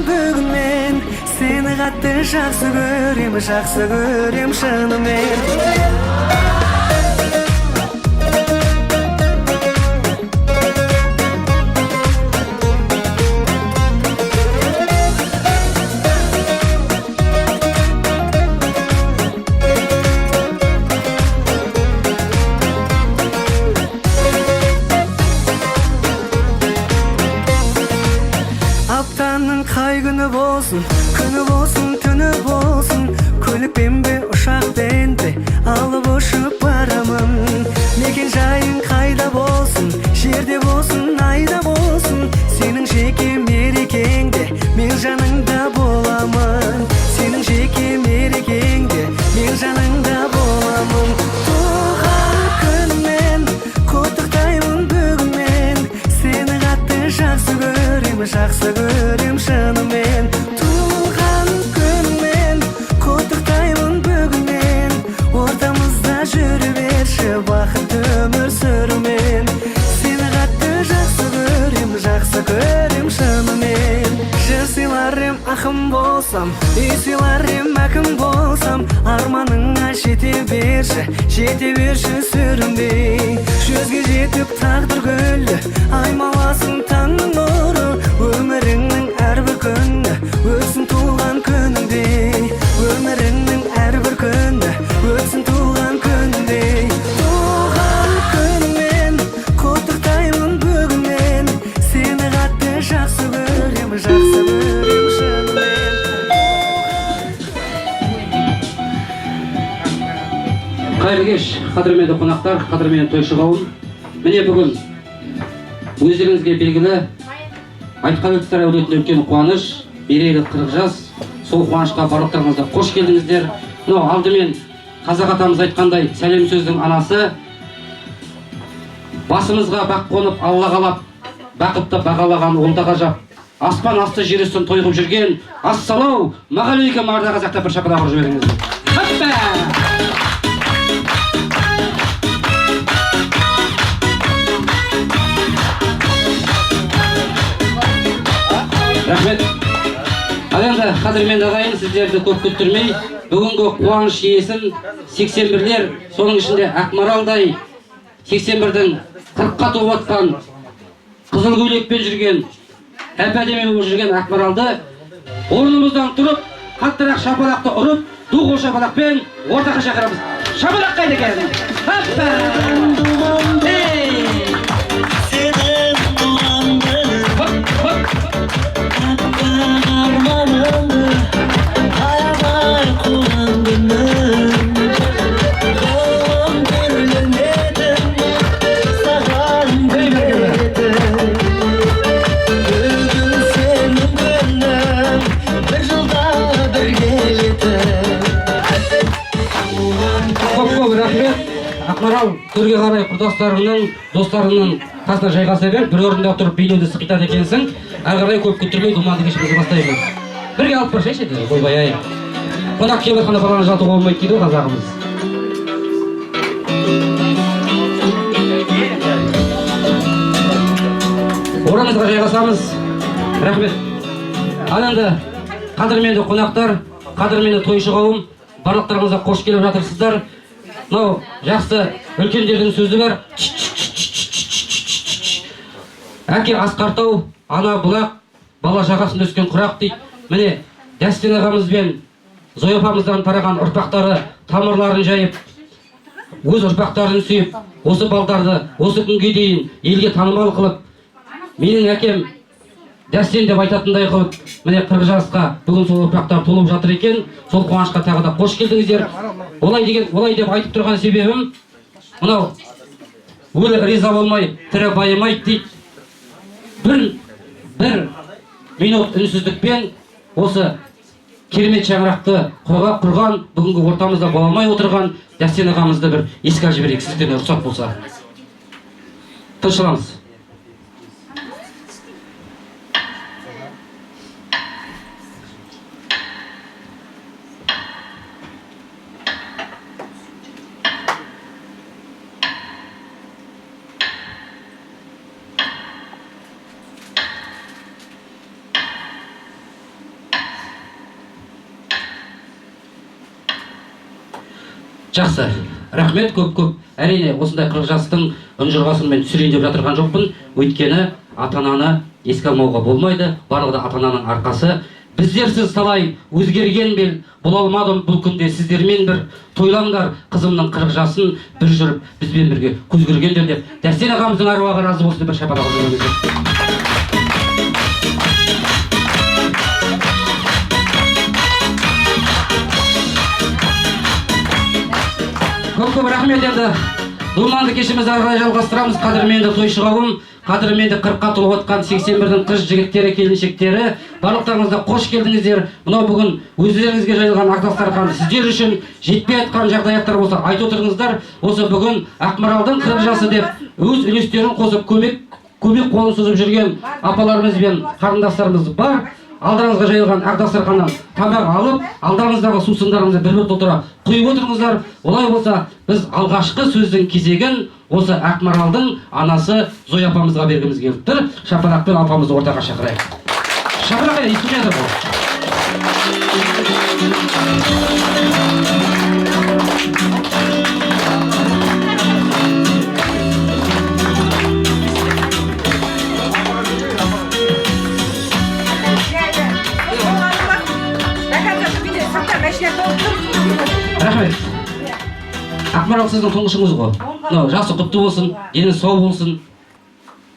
бүгін мен сені қатты жақсы көрем шынымен. Аптаның қай күні болсын, түні болсын, көлікпен бе, ұшақпен бе алып ұшып барамын. Мекен жайың қайда болсын, жерде болсын, айда болсын, сенің жеке мерекеңде мен жаныңда боламын. Сенің жеке мерекеңде мен жаныңда боламын. Туған күнмен құттықтаймын бүгін мен сені қатты жақсы көрем шынымен. Туған күнмен құттықтаймын бүгін мен ортамызда жүре берші бақытты өмір сүрумен. Сені қатты жақсы көрем шынымен. Жыр сыйлар ем ақын болсам, үй сыйлар ем әкім болсам, арманыңа жете берші сүрінбей. Жүзге жетіп тағдыр гүлі аймаласын таңның нұры, өміріңнің әрбір күні өтсін туған күніңдей. Өміріңнің әрбір күні өтсін туған күніңдей. Туған күнмен құттықтаймын бүгін мен сені қатты жақсы көрем шынымен. Қайырлы кеш, қадірменді қонақтар, қадірменді тойшы қауым. Міне бүгін өздеріңізге белгілі Айтқабектер әулетіне үлкен қуаныш, берелі 40 жас. Сол қуанышқа барлықтарыңызды қош келдіңіздер. Алдымен қазақ атамыз айтқандай, сәлем сөздің анасы. Басымызға бақ қонып, алла қалап, бақытты бағалаған олда ғажап. Аспан асты жер үстін тойғып жүрген ассалау мағалейкум арда қазақта бір шапалақ ұрып жіберіңіз. Рахмет. Енді қадірменді ағайын, сіздерді көп күттірмей, бүгінгі қуаныш иесін 81-лер, соның ішінде Ақмаралдай 81-дің 40-қа толып атқан, қызыл көйлекпен жүрген, әп-әдемі болып жүрген Ақмаралды орнымыздан тұрып, қаттырақ шапалақты ұрып, ду-қол шапалақпен ортаға шақырамыз. Шапалақ қайда екен? Ақмарал төрге қарай достарының қасына жайғаса бер, бір орында отырып билеуді сықитады екенсің. Әрі қарай көп күттірмей думанды кешімізді бастаймыз. Бірге алып баршайшы еді, ойбай-ай. Қонақ келіп жатқанда баланы жатуға болмайды дейді қазағымыз. Орнымызға жайғасамыз. Рахмет. Ал енді қадірменді қонақтар, қадірменді тойшы қауым, барлықтарыңызға қош келіп жатырсыздар. Жақсы үлкендердің сөзі бар. Әке асқартау, ана бұлақ, бала жағасында өскен құрақ дейді. Міне, Дәстен ағамыз бен Зоя апамыздан тараған ұрпақтары тамырларын жайып, өз ұрпақтарын сүйіп, осы балдарды осы күнге дейін елге танымал қылып, менің әкем Дәстен деп айтатындай қылып, міне 40 жасқа бүгін сол ұрпақтар толып жатыр екен. Сол қуанышқа тағы да қош келдіңіздер. Олай деп айтып тұрған себебім, мынау өлі риза болмай, тірі байымайды дейді. Бір минут үнсіздікпен осы керемет шаңырақты құрған, бүгінгі ортамызда бола алмай отырған Дәстен ағамызды бір еске алып жіберейік, сіздерге рұқсат болса. Тынышталамыз. Жақсы, рахмет көп. Әрине, осындай 40 жастың үнжырғасын мен түсірейін деп жатырған жоқпын. Өйткені ата-ананы еске алмауға болмайды. Барлығы да ата-ананың арқасы. Біздерсіз талай өзгерген бел, бола алмадым бұл күнде сіздермен бір. Тойлаңдар қызымның 40 жасын бір жүріп, бізбен бірге көз көргендер деп. Дәрсен ағамыздың аруағы разы болсын деп бір шапалақ ұрыңыздар. Көп рахмет енді. Думанды кешімізді ары қарай жалғастырамыз. Қадірменді тойшы қауым, қадірменді 40-қа толып отқан 81-дің қыз жігіттері, келіншектері, барлықтарыңызға қош келдіңіздер. Мынау бүгін өздеріңізге жайылған Ақ-Дастархан сіздер үшін жетпей жатқан жағдаяттар болса айтып отырыңыздар. Осы бүгін Ақмаралдың 40 жасы деп өз үлестерін қосып көмек қолын созып жүрген апаларымыз бен қарындастарымыз бар. Алдарыңызға жайылған Ақ-Дастарханнан тамақ алып, алдарыңыздағы сусындарыңызды бір-бір толтыра құйып отырыңыздар. Олай болса, біз алғашқы сөздің кезегін осы Ақмаралдың анасы Зоя апамызға бергіміз келіп тұр. Шапалақпен апамызды ортаға шақырайық. Шапалақ естіп жатыр ғой. Рахмет. Ақмарал сіздің тұңғышыңыз ғой. Жасы құтты болсын, дені сау болсын.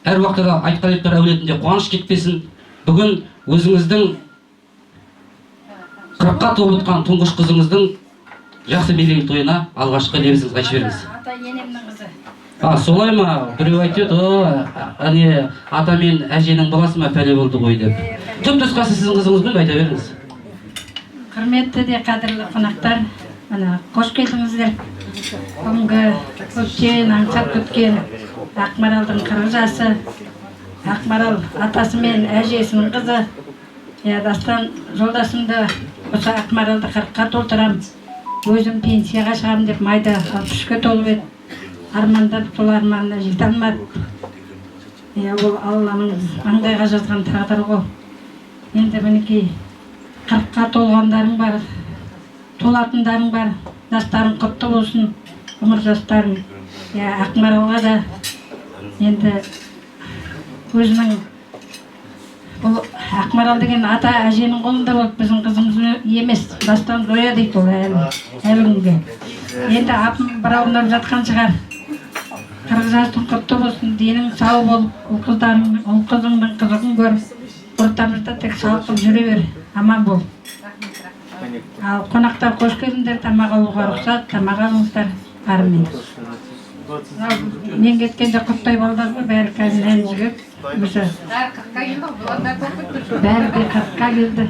Әр уақытта айтқалиевтер әулетінде қуаныш кетпесін. Бүгін өзіңіздің 40-қа толып отқан тұңғыш қызыңыздың жақсы мерейлі тойына алғашқы лебізіңізді айтып жіберіңіз. Ата енемнің қызы. Солай ма? Біреу айтып еді, ата мен әженің баласы ма пәле болды ғой деп. Түп нұсқасы сіздің қызыңыз бен айта беріңіз. Құрметті де қадірлі қонақтар, қош келдіңіздер. Бүгінгі көптен аңсап күткен Ақмаралдың 40 жасы. Ақмарал атасы мен әжесінің қызы. Дастан жолдасымды осы Ақмаралды 40-қа толтырам. Өзім пенсияға шығам деп майда 63-ке толып еді. Армандап сол арманына жете алмады. Ол Алланың маңдайға жазған тағдыры ғой. Енді мінекей 40-қа толғандарың бар, толатындарың бар, жастарың құтты болсын, ғұмыр жастарың. Ақмаралға да енді өзінің Ақмарал деген ата әженің қолында болып, біздің қызымыз емес, Дастан Зоя дейді ол әлі күнге. Енді апым бір аунап жатқан шығар. 40 жастың құтты болсын, денің сау болып, ол қызыңның қызығын көріп, ортамызда тек салқын жүре бер, аман бол. Ал қонақтар қош келдіңдер, тамақ алуға рұқсат, тамақ алыңыздар, барымен. Мен кеткенде құттай балдар ғой, бәрі кәзінен жүгіп, өзі. Бәрі де 40-қа келді,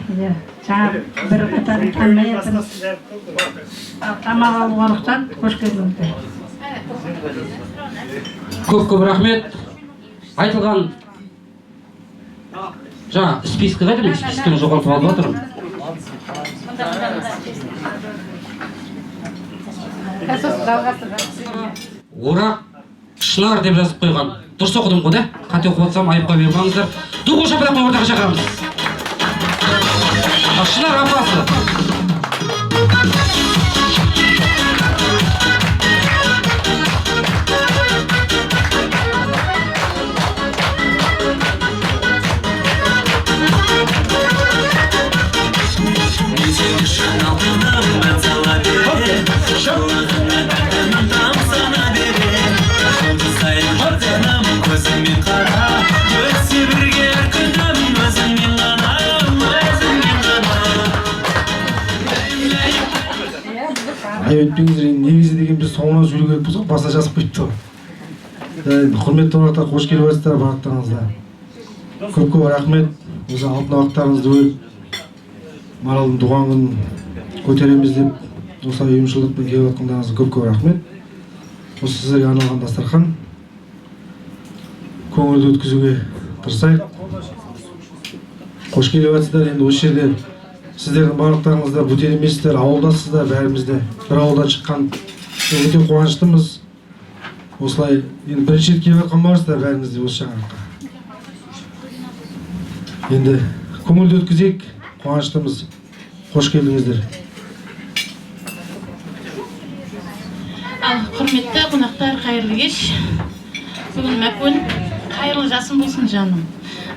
жаңа бір қатарын танмай етіміз. Тамақ алуға рұқсат, қош келдіңдер. Көп рахмет. Айтылған жаңа спискі қайда, мен спискіні жоғалтып алып отырмын. Орақ Шынар деп жазып қойған. Дұрыс оқыдым ғой, қате оқып отырсам айыпқа бермеңіздер. Ду қол шапалақпен ортаға шақырамыз. Шынар апасы. Өйтпеңіздер, негізі деген біз соңынан сөйлеу керек болсақ, баса жазып қойыпты. Құрметті қонақтар, қош келіп жатсыздар барлықтарыңызға. Көп рахмет. Осы алтын уақыттарыңызды бөліп, Маралдың туған күнін көтереміз деп, осы ұйымшылдықпен келіп жатқандарыңызға көп рахмет. Осы сіздерге арналған дастархан. Көңілді өткізуге тырысайық. Қош келіп жатсыздар. Енді осы жерде сіздердің барлықтарыңызда бөтен емессіздер, ауылдасыздар, бәрімізде бір ауылдан шыққан. Өте қуаныштымыз. Осылай, енді бірінші рет келіп жатқан барсыздар бәрімізде осы жаңалыққа. Енді көңілді өткізейік, қуаныштымыз. Қош келдіңіздер. Құрметті қонақтар, қайырлы кеш. Бүгін Мәкөн қайырлы жасың болсын жаным.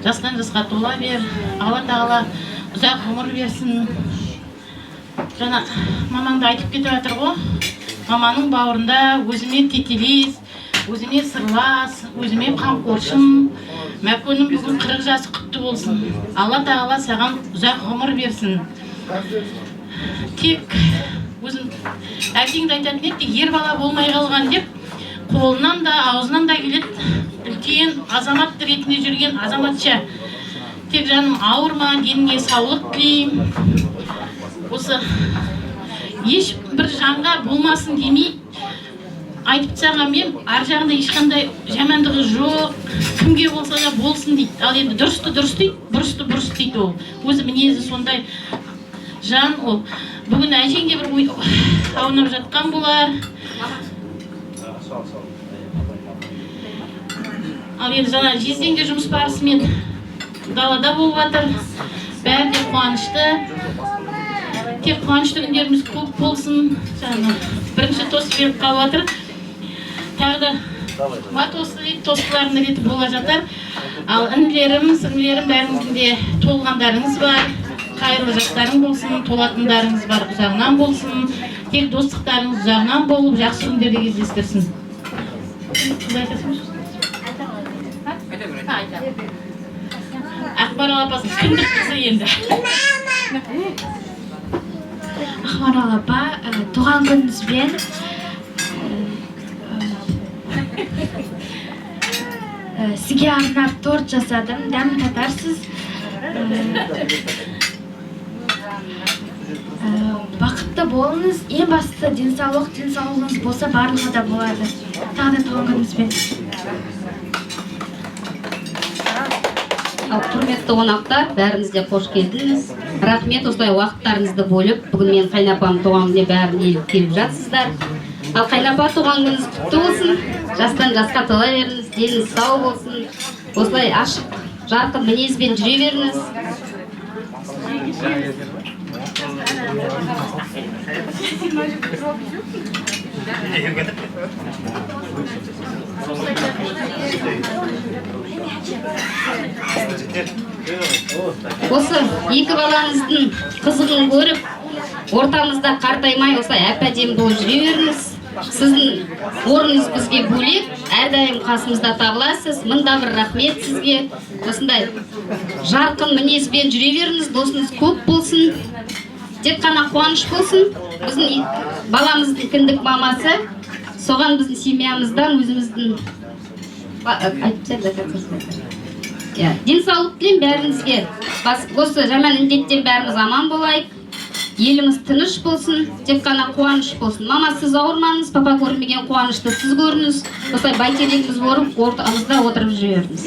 Жастан жасқа тола бер. Алла тағала ұзақ ғұмыр берсін. Жаңа мамаңды айтып кетіп жатыр ғой. Маманың бауырында өзіме тетелес, өзіме сырлас, өзіме қамқоршым. Мәкөннің бүгін 40 жасы құтты болсын. Алла тағала саған ұзақ ғұмыр берсін. Тек өзім әкеңді айтатын еді, ер бала болмай қалған деп, қолынан да, аузынан да келеді. Үлкен азамат ретінде жүрген азаматша. Тек жаным ауырма, деніңе саулық тілеймін. Осы еш бір жанға болмасын демей айтып тастаған мен, ар жағында ешқандай жамандығы жоқ, кімге болса да болсын дейді. Ал енді дұрысты дұрыс дейді, бұрысты бұрыс дейді ол. Өзі мінезі сондай жан ол. Бүгін әжеңде бір аунап жатқан болар. Ал енді жаңа жездеңде жұмыс барысымен далада болып жатыр. Бәрі де қуанышты. Тек қуанышты күндеріміз көп болсын. Бірінші тост беріп қалып жатыр. Тағы да матосы дейді, тостылардың реті бола жатыр. Ал інілерім, сіңлерім бәріңіздің де толғандарыңыз бар. Қайырлы жастарың болсын, толатындарыңыз бар, ұзағынан болсын. Тек достықтарыңыз ұзағынан болып, жақсы күндерде кездестірсін. Ақмарал апасының кіндік қызы енді. Ақмарал апа, туған күніңізбен сізге арнап торт жасадым, дәм татарсыз. Бақытты болыңыз, ең бастысы денсаулығыңыз болса барлығы да болады. Тағы да туған күніңізбен. Ал құрметті қонақтар, бәріңіз де қош келдіңіз. Рахмет, осылай уақыттарыңызды бөліп, бүгін мен қайнапам туған күніне бәрін келіп жатсыздар. Ал қайнапа туған күніңіз құтты болсын, жастан жасқа тола беріңіз, деніңіз сау болсын. Осылай ашық, жарқын мінезбен жүре беріңіз. Осы екі балаңыздың қызығын көріп, ортамызда қартаймай осылай әп-әдемі болып жүре беріңіз. Сіздің орныңыз бізге бөлек, әрдайым қасымызда табыласыз. Мыңда бір рахмет сізге. Осындай жарқын мінезбен жүре беріңіз, досыңыз көп болсын. Тек қана қуаныш болсын. Біздің баламыздың кіндік мамасы, соған біздің семьямыздан өзіміздің денсаулық тілеймін бәріңізге. Осы жаман індеттен бәріміз аман болайық. Еліміз тыныш болсын, тек қана қуаныш болсын. Мама, сіз ауырмаңыз, папа көрмеген қуанышты сіз көріңіз. Осылай бәйтерегіміз болып, ортамызда отырып жүрерміз.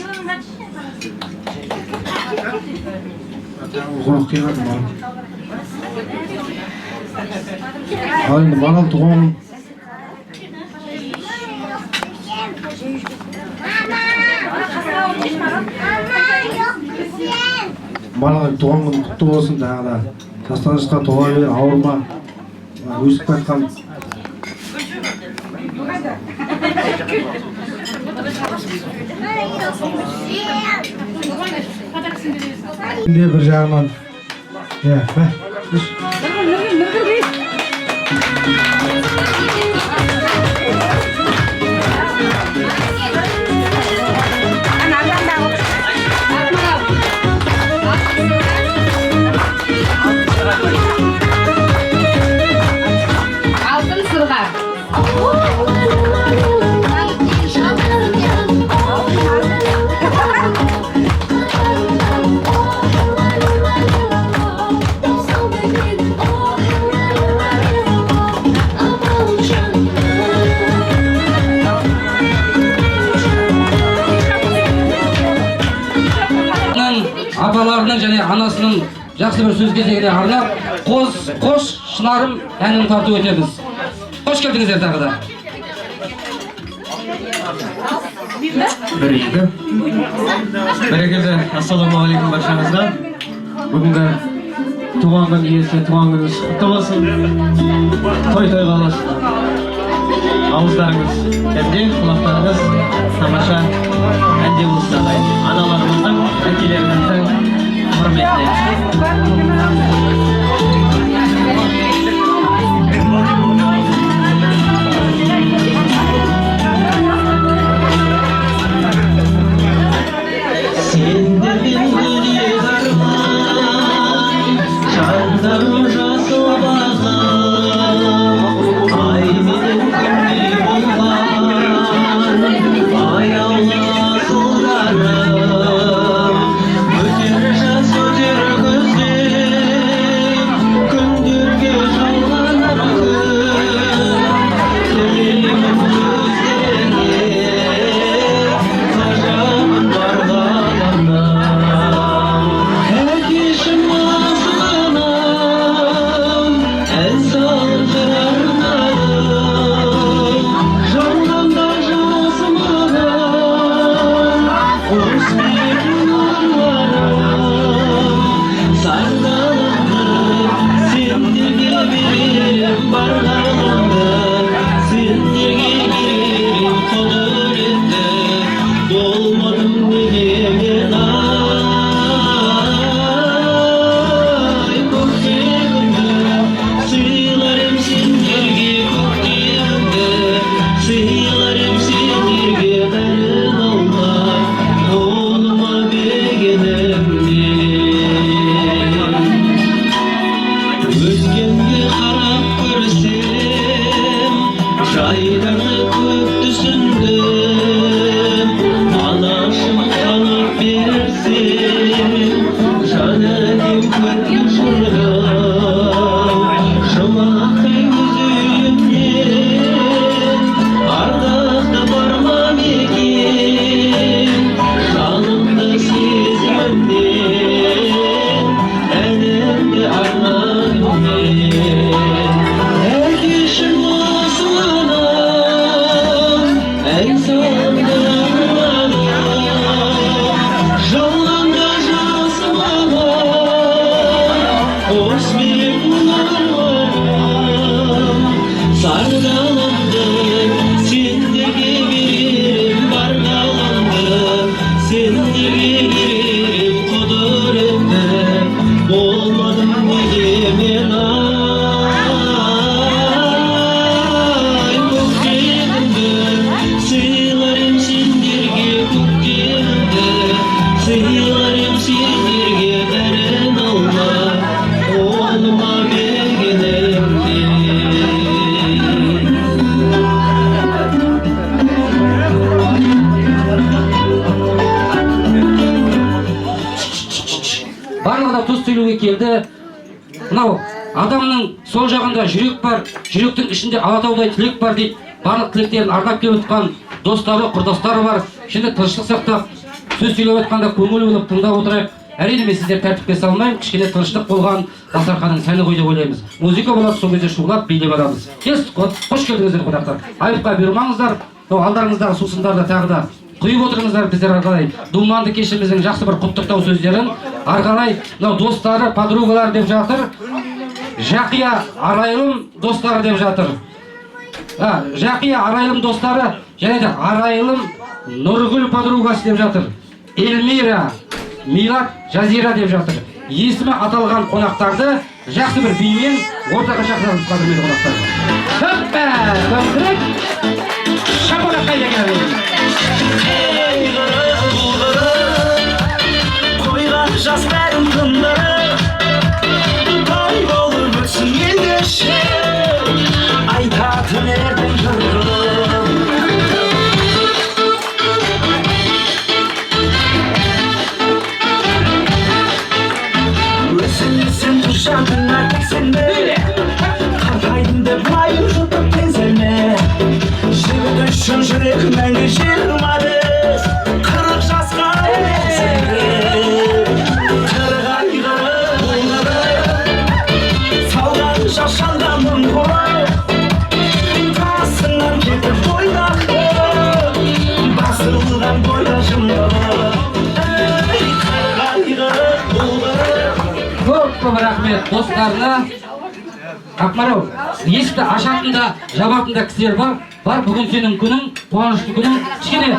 Ал енді Марал туған Марал туған күн құтты болсын, тағы да жастан жасқа тола бер, ауырма, өсіп қайтқан. Бір жағынан Алтын сырға. Апаларының және анасының жақсы бір сөз кезегіне арнап, қош шынарым әнін тарту етеміз. Қош келдіңіздер тағы да. Бәрекелді, ассалаумағалейкум баршаңызға. Бүгінгі туған күн иесі, туған күніңіз құтты болсын. Той қаласın. ауыздарыңыз кәде, құлақтарыңыз тамаша әнде болсын ағайын. Аналарымыздың, әкелеріміздің құрметіне. келді. Мынау адамның сол жағында жүрек бар, жүректің ішінде алатаудай тілек бар дейді. Барлық тілектерін арнап келіп отқан достары, құрдастары бар. Şimdi тыныштық сақтап, сөз сөйлеп отқанда көңіл болып тыңдап отырайық. Әрине мен сіздер тәртіпке салмаймын, кішкене тыныштық болған дастарханның сәні ғой деп ойлаймыз. Музыка болады, сол кезде шулап билеп аламыз. Қош келдіңіздер қонақтар. Айыпқа бұйырмаңыздар. Алдарыңыздағы сусындарды тағы да құйып отырыңыздар біздер арқалай. Думанды кешіміздің жақсы бір құттықтау сөздерін арқалай. Достары, подругалар деп жатыр. Жақия арайлым достары деп жатыр. Жақия арайлым достары, және де арайлым Нұргүл подругасы деп жатыр. Эльмира, Милат, Жазира деп жатыр. Есімі аталған қонақтарды жақсы бір бимен ортаға шақырамыз қадірменді қонақтарды. Хөппә, көңірек, шапалақ қайда келеміз. Ей ғырық бұлғырық, қойған жастарын тындырып, той болып өтсін ендеше, айтатын ердің жырғым. Өзіңсен тұршатын әртіксен бе, қартайдым деп майын жұтып теңселме. Жігіт үшін жүрек мәңгі жиырмады, 40 жасқа келсеңде. Қырғай ғырық бұлғырық, салған шашалғанмын ғой, қасыңнан кетіп ойнақы, басылған бойда жымдырып. Ей қырғай ғырық бұлғырық. Көп рахмет достарына. Ақмарал, есікті ашатын да, жабатын да кісілер бар. Бар, бүгін сенің күнің, қуанышты күнің. Кішкене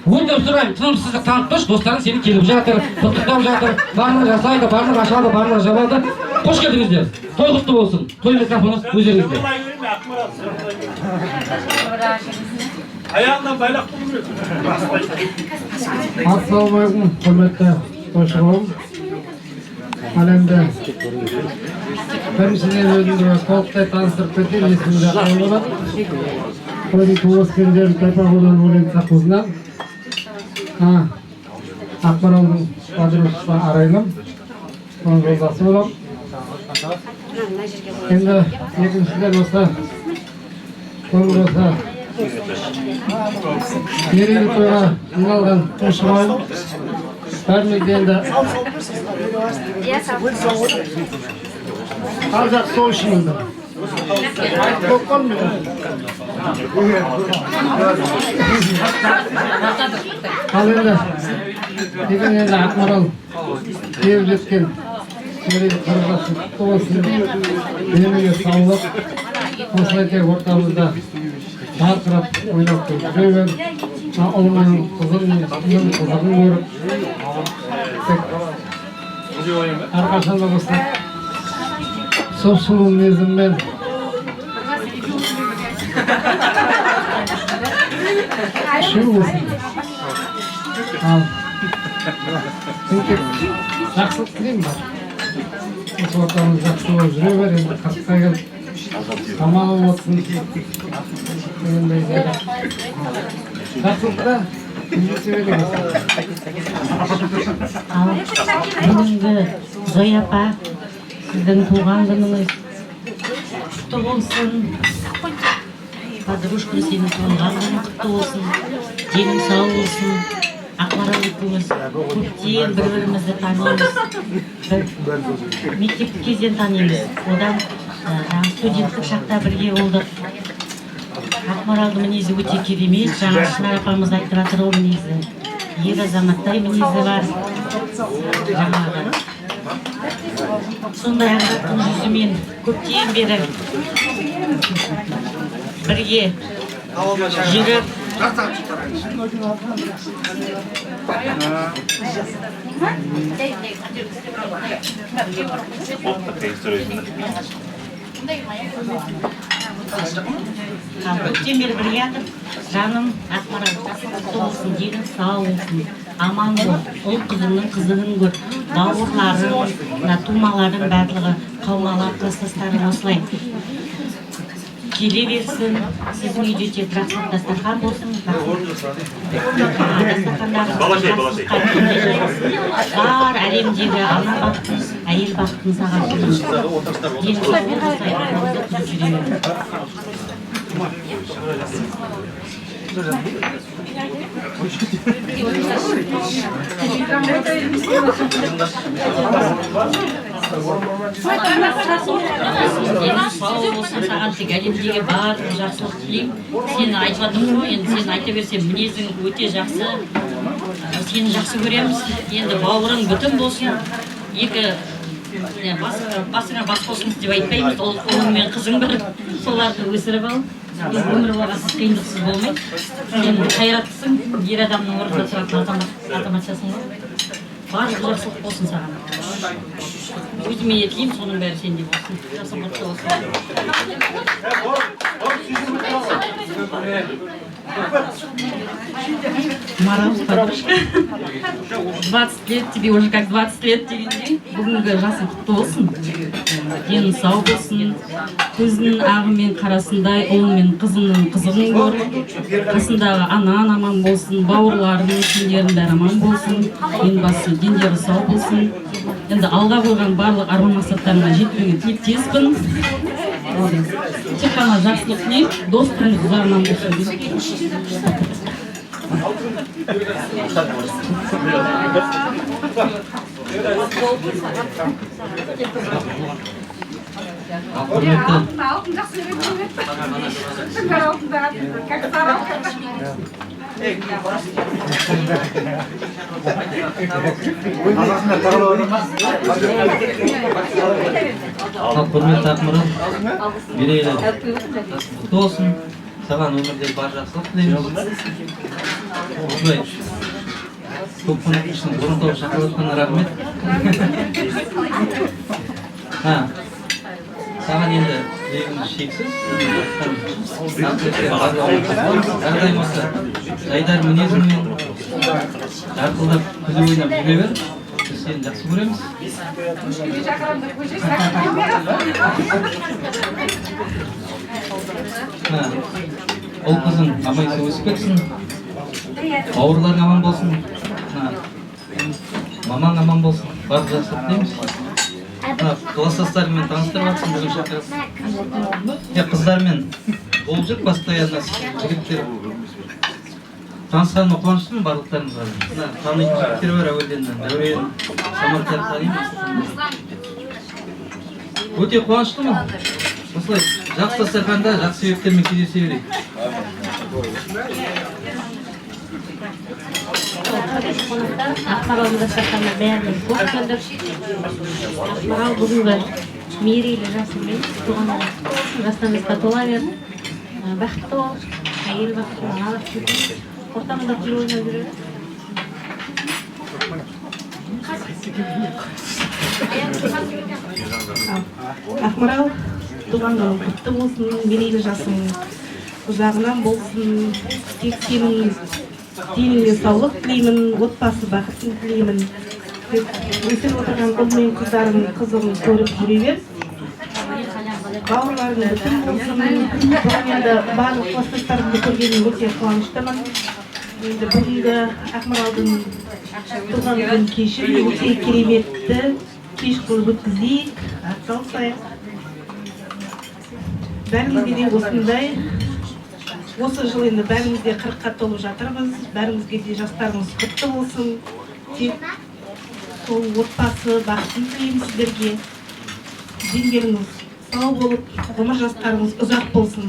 өтіп сұрайын, тынымсыздық танытпаш, достарың сені келіп жатыр, құттықтап жатыр, барлығы жасайды, барлығы ашады, барлығы жабады. Қош келдіңіздер. Той құтты болсын. Той микрофоны өздеріңізде. Аяғынан байлақ тұрмайды. Ассалаумағалейкум, құрметті тойшыларым. Әлемде біріншіден өзімді толықтай таныстырып кетейін, есімімді Ақмарал. Қойдың туысқандерін Тайпағұлдан өлең сақузынан. Ақмаралдың подружкасы Арайлым. Оның жолдасы болам. Енді екіншіден осы мерейлі тойға жиналған тойшыларым. Бәрімізде енді қазақ сол үшін енді ал енді деген енді Ақмарал келіп жеткен мерейлі қарғасы құтты болсын, денеге саулық, осылай тек ортамызда жарқырап ойнап жүре бер. Ұлының қызығын көріп әрқашанда осы сол сұлу мінезіммен шүр болсын. Мен тек жақсылық тілеймін бар. Осы ортамыз жақсы болып жүре бер, енді қырыққа келіп аман болсын дегендей жақсылықта бүгінгі Зоя апа, сіздің туған күніңіз құтты болсын. Подружкам сенің туған күнің құтты болсын. Денің сау болсын. Ақмарал екеуміз көптен бір-бірімізді танимыз. Мектептік кезден танимыз. Одан студенттік шақта бірге болдық. Ақмаралдың мінезі өте керемет. Жаңа Шынар апамыз айтып жатыр, ол мінезі ер азаматтай мінезі бар. Жаңағы сондай ағзаттың жүзімен көптен бері бірге жүріп көптен бері бірге жатыр. Жаным Ақмарал, құтты болсын, денің сау болсын, аман бол, ұл қызыңның қызығын көр, бауырларың, тумаларың барлығы, қаумалар, кластастарың осылай келе берсін. Сіздің үйде тек жақсылық дастархан болсын, бар әлемдегі ана бақытын, әйел бақытын саған саған тек әлемдегі барлық жақсылық тілеймін. Сені айтып жатырмын ғой, енді сені айта берсем мінезің өте жақсы, сені жақсы көреміз. Енді бауырың бүтін болсын, екі басыңа бас болсын деп айтпаймыз. Ұлың мен қызың бір, соларды өсіріп ал. Өмір бағасыз қиындықсыз болмайды. Сен қайраттысың, ер адамның орнында тұратын азаматшасың ғой. Барлық жақсылық болсын саған. Өзіме тілеймін, соның бәрі сенде болсын. Жасым құтты болсын. Марал, подружка. 20 лет, тебе уже как 20 лет дегендей. Бүгінгі жасың құтты болсын. Денің сау болсын. Көзінің ағы мен қарасындай, ұл мен қызының қызығын көр. Қасындағы анаң аман болсын, бауырларының сендердің бәрі аман болсын. Ең бастысы дендері сау болсын. Енді алға қойған барлық арман мақсаттарына жетуіңе тілектеспін. Тек қана жақсылық тілеймін, достарыңыз ұзағынан болсын. Ал құрметті Ақмарал, мерейлі құтты болсын. Саған өмірде бар жақсылық тілейміз. Осылай көп қонақ үшін бұрын тауып шақырып рахмет. Саған енді тілегіміз шексіз. Әрдайым осы жайдар мінезіңмен жарқылдап күліп ойнап жүре бер. Біз сені жақсы көреміз. Ол қызың абайсыз өсіп кетсін. Бауырларың аман болсын. Мамаң аман болсын. Барлық жақсылық тілейміз. Класстастарыңмен таныстырып жатсың, бүгін шақырасың. Қыздармен болып жүр постоянно, жігіттер. Танысқаныма қуаныштымын барлықтарыңызға. Танитын жігіттер бар әуелден. Дәурен, Самарқар танимыз. Өте қуаныштымын. Осылай жақсы дастарханда жақсы себептермен кездесе берейік. Ақмаралдың дастарханына бәріне қош келдік. Ақмарал бүгінгі мерейлі жасыңмен туған күнің жастарыңызға тола бер. Бақытты бол, әйел бақытты, ана бақытты. Ортамызда күліп ойнап жүре бер. Ақмарал, туған күнің құтты болсын, мерейлі жасың ұзағынан болсын. Тек сенің деніңе саулық тілеймін, отбасы бақытын тілеймін. Өсіп отырған ұл мен қызығын көріп жүре бер. Бауырларың бүтін болсын. Енді барлық класстастарымды көргенім өте қуаныштымын. Енді бүгінгі Ақмаралдың туған күн кешін өте кереметті кеш қылып өткізейік, атсалысайық. Бәрімізге де осындай, осы жыл енді бәрімізде 40-қа толып жатырмыз. Бәрімізге де жастарымыз құтты болсын. Тек сол отбасы бақытын тілеймін сіздерге. Дендеріңіз сау болып, ғұмыр жастарыңыз ұзақ болсын.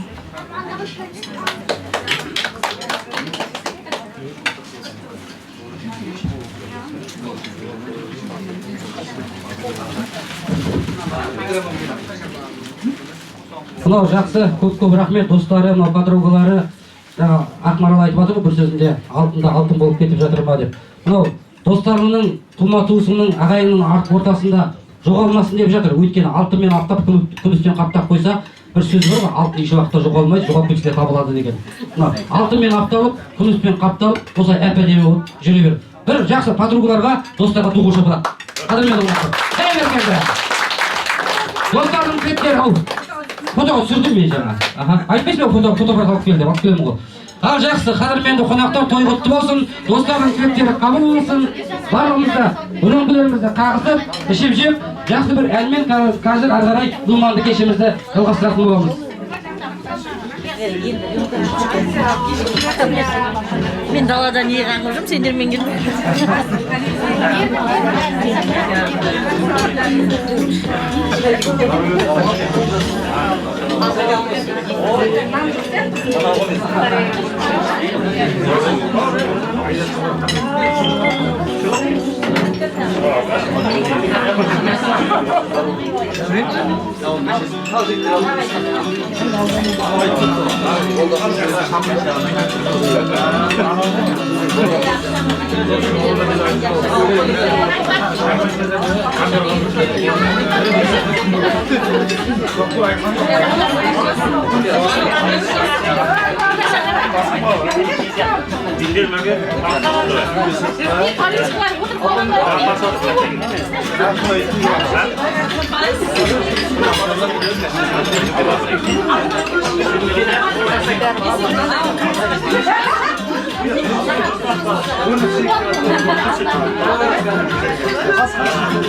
Мынау жақсы, көп рахмет достары, мынау подругалары. Жаңа Ақмарал айтып жатыр ғой бір сөзінде, алтында алтын болып кетіп жатыр ма деп. Мынау достарымның, тума-туысымның, ағайынның ортасында жоғалмасын деп жатыр. Өйткені алтынмен аптап, күміспен қаптап қойса, бір сөз бар ғой, алтын еш уақытта жоғалмайды, жоғалып кетсе табылады деген. Мынау алтынмен апталып, күміспен қапталып, осылай әп-әдемі болып жүре бер. Бір жақсы подругаларға, достарға ду қол шапалақ. Қадірмен достардың клиптері, ау, фотоға түсірдім мен жаңа. Айтпайсың ба фотоға алып келді, алып келемін ғой. Ал жақсы, қадірменді қонақтар той құтты болсын, достардың клиптері қабыл болсын. Барлығымызда үлеңгілерімізді қағысып, ішіп жеп, жақсы бір әнмен қазір ары қарай думанды кешімізді жалғастыратын боламыз. Мен далада не қаңғырдым, сендермен келдім.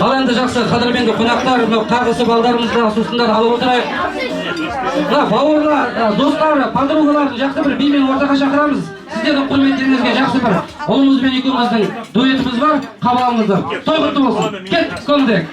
Ал енді жақсы, қадірменді қонақтар, тағысы балдарымызды сусындар алып отырайық. Бауырлар, достар, подругаларды жақсы бір бимен ортаға шақырамыз. Сіздердің құрметтеріңізге жақсы бір ұлымыз бен екеуміздің дуэтіміз бар, қабыл алыңыздар. Той құтты болсын. Кеттік, көмдік.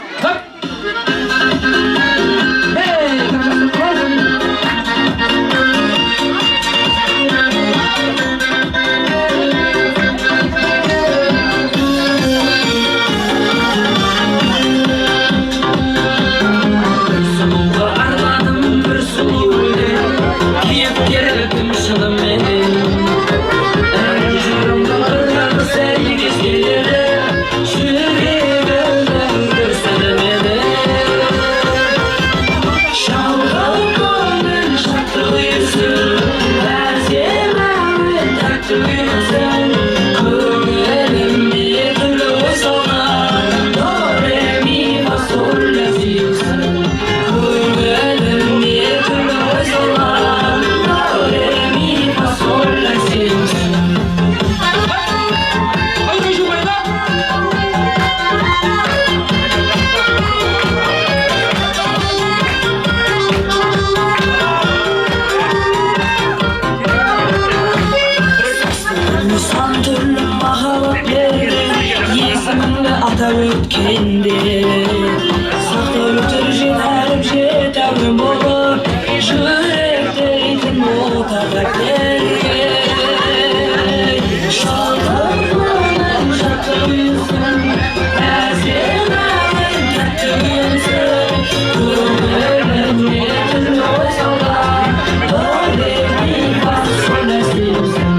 атап өткенде сақтап өтер жетәріп жетәңім болып жүрек дейтін отаға келген шалқырманың жақты үйсін әсем әуен тәтті үйсін көңілім етін ой салған дореми басын әсемсің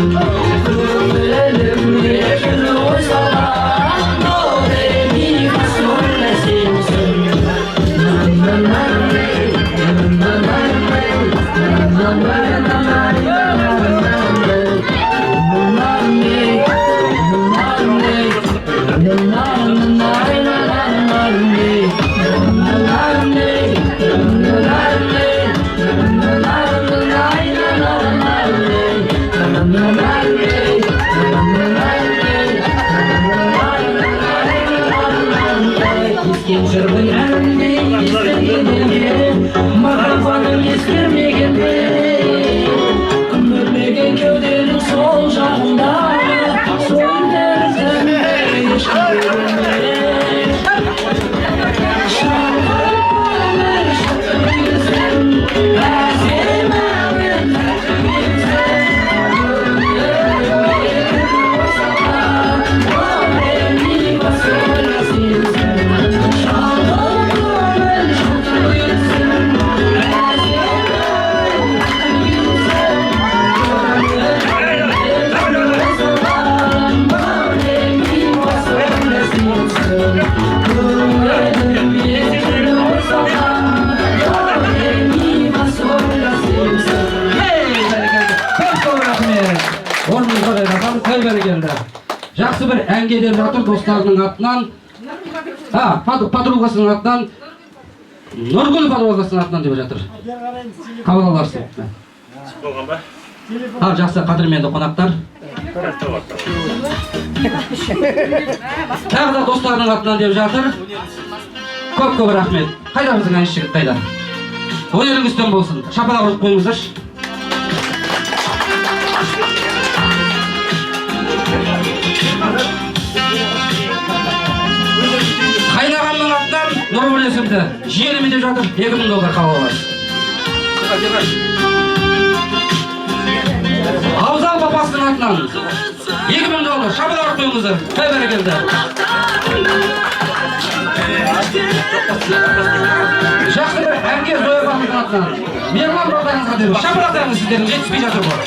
көңілім етін ой салған дореми басын әсемсің махаббатым ескермегенде күмбірлеген кеуденің сол жағында сол тәрізді ешкім жақсы бір әнге деп жатыр достарының атынан, подругасының атынан, Нұргүл подругасының атынан деп жатыр. Қабыл аларсың. Жақсы қадірменді қонақтар. Тағы да достарының атынан деп жатыр. Көп рахмет. Қайда біздің әнші жігіт қайда? Өнеріңіз үстем болсын. Шапалақ ұрып қойыңыздаршы. Қайнағамның атынан Нұргүл есімді жиенім деп жатыр. $2000 қабыл аласыз. Абзал папасының атынан $2000 шапалақ ұрып қойыңыздар. Қай бәрекелді. Жақсы бір әнге Зоя апамыздың атынан Мерлан братаңызға деп шапалақтарыңыз сіздердің жетіспей жатыр ғой.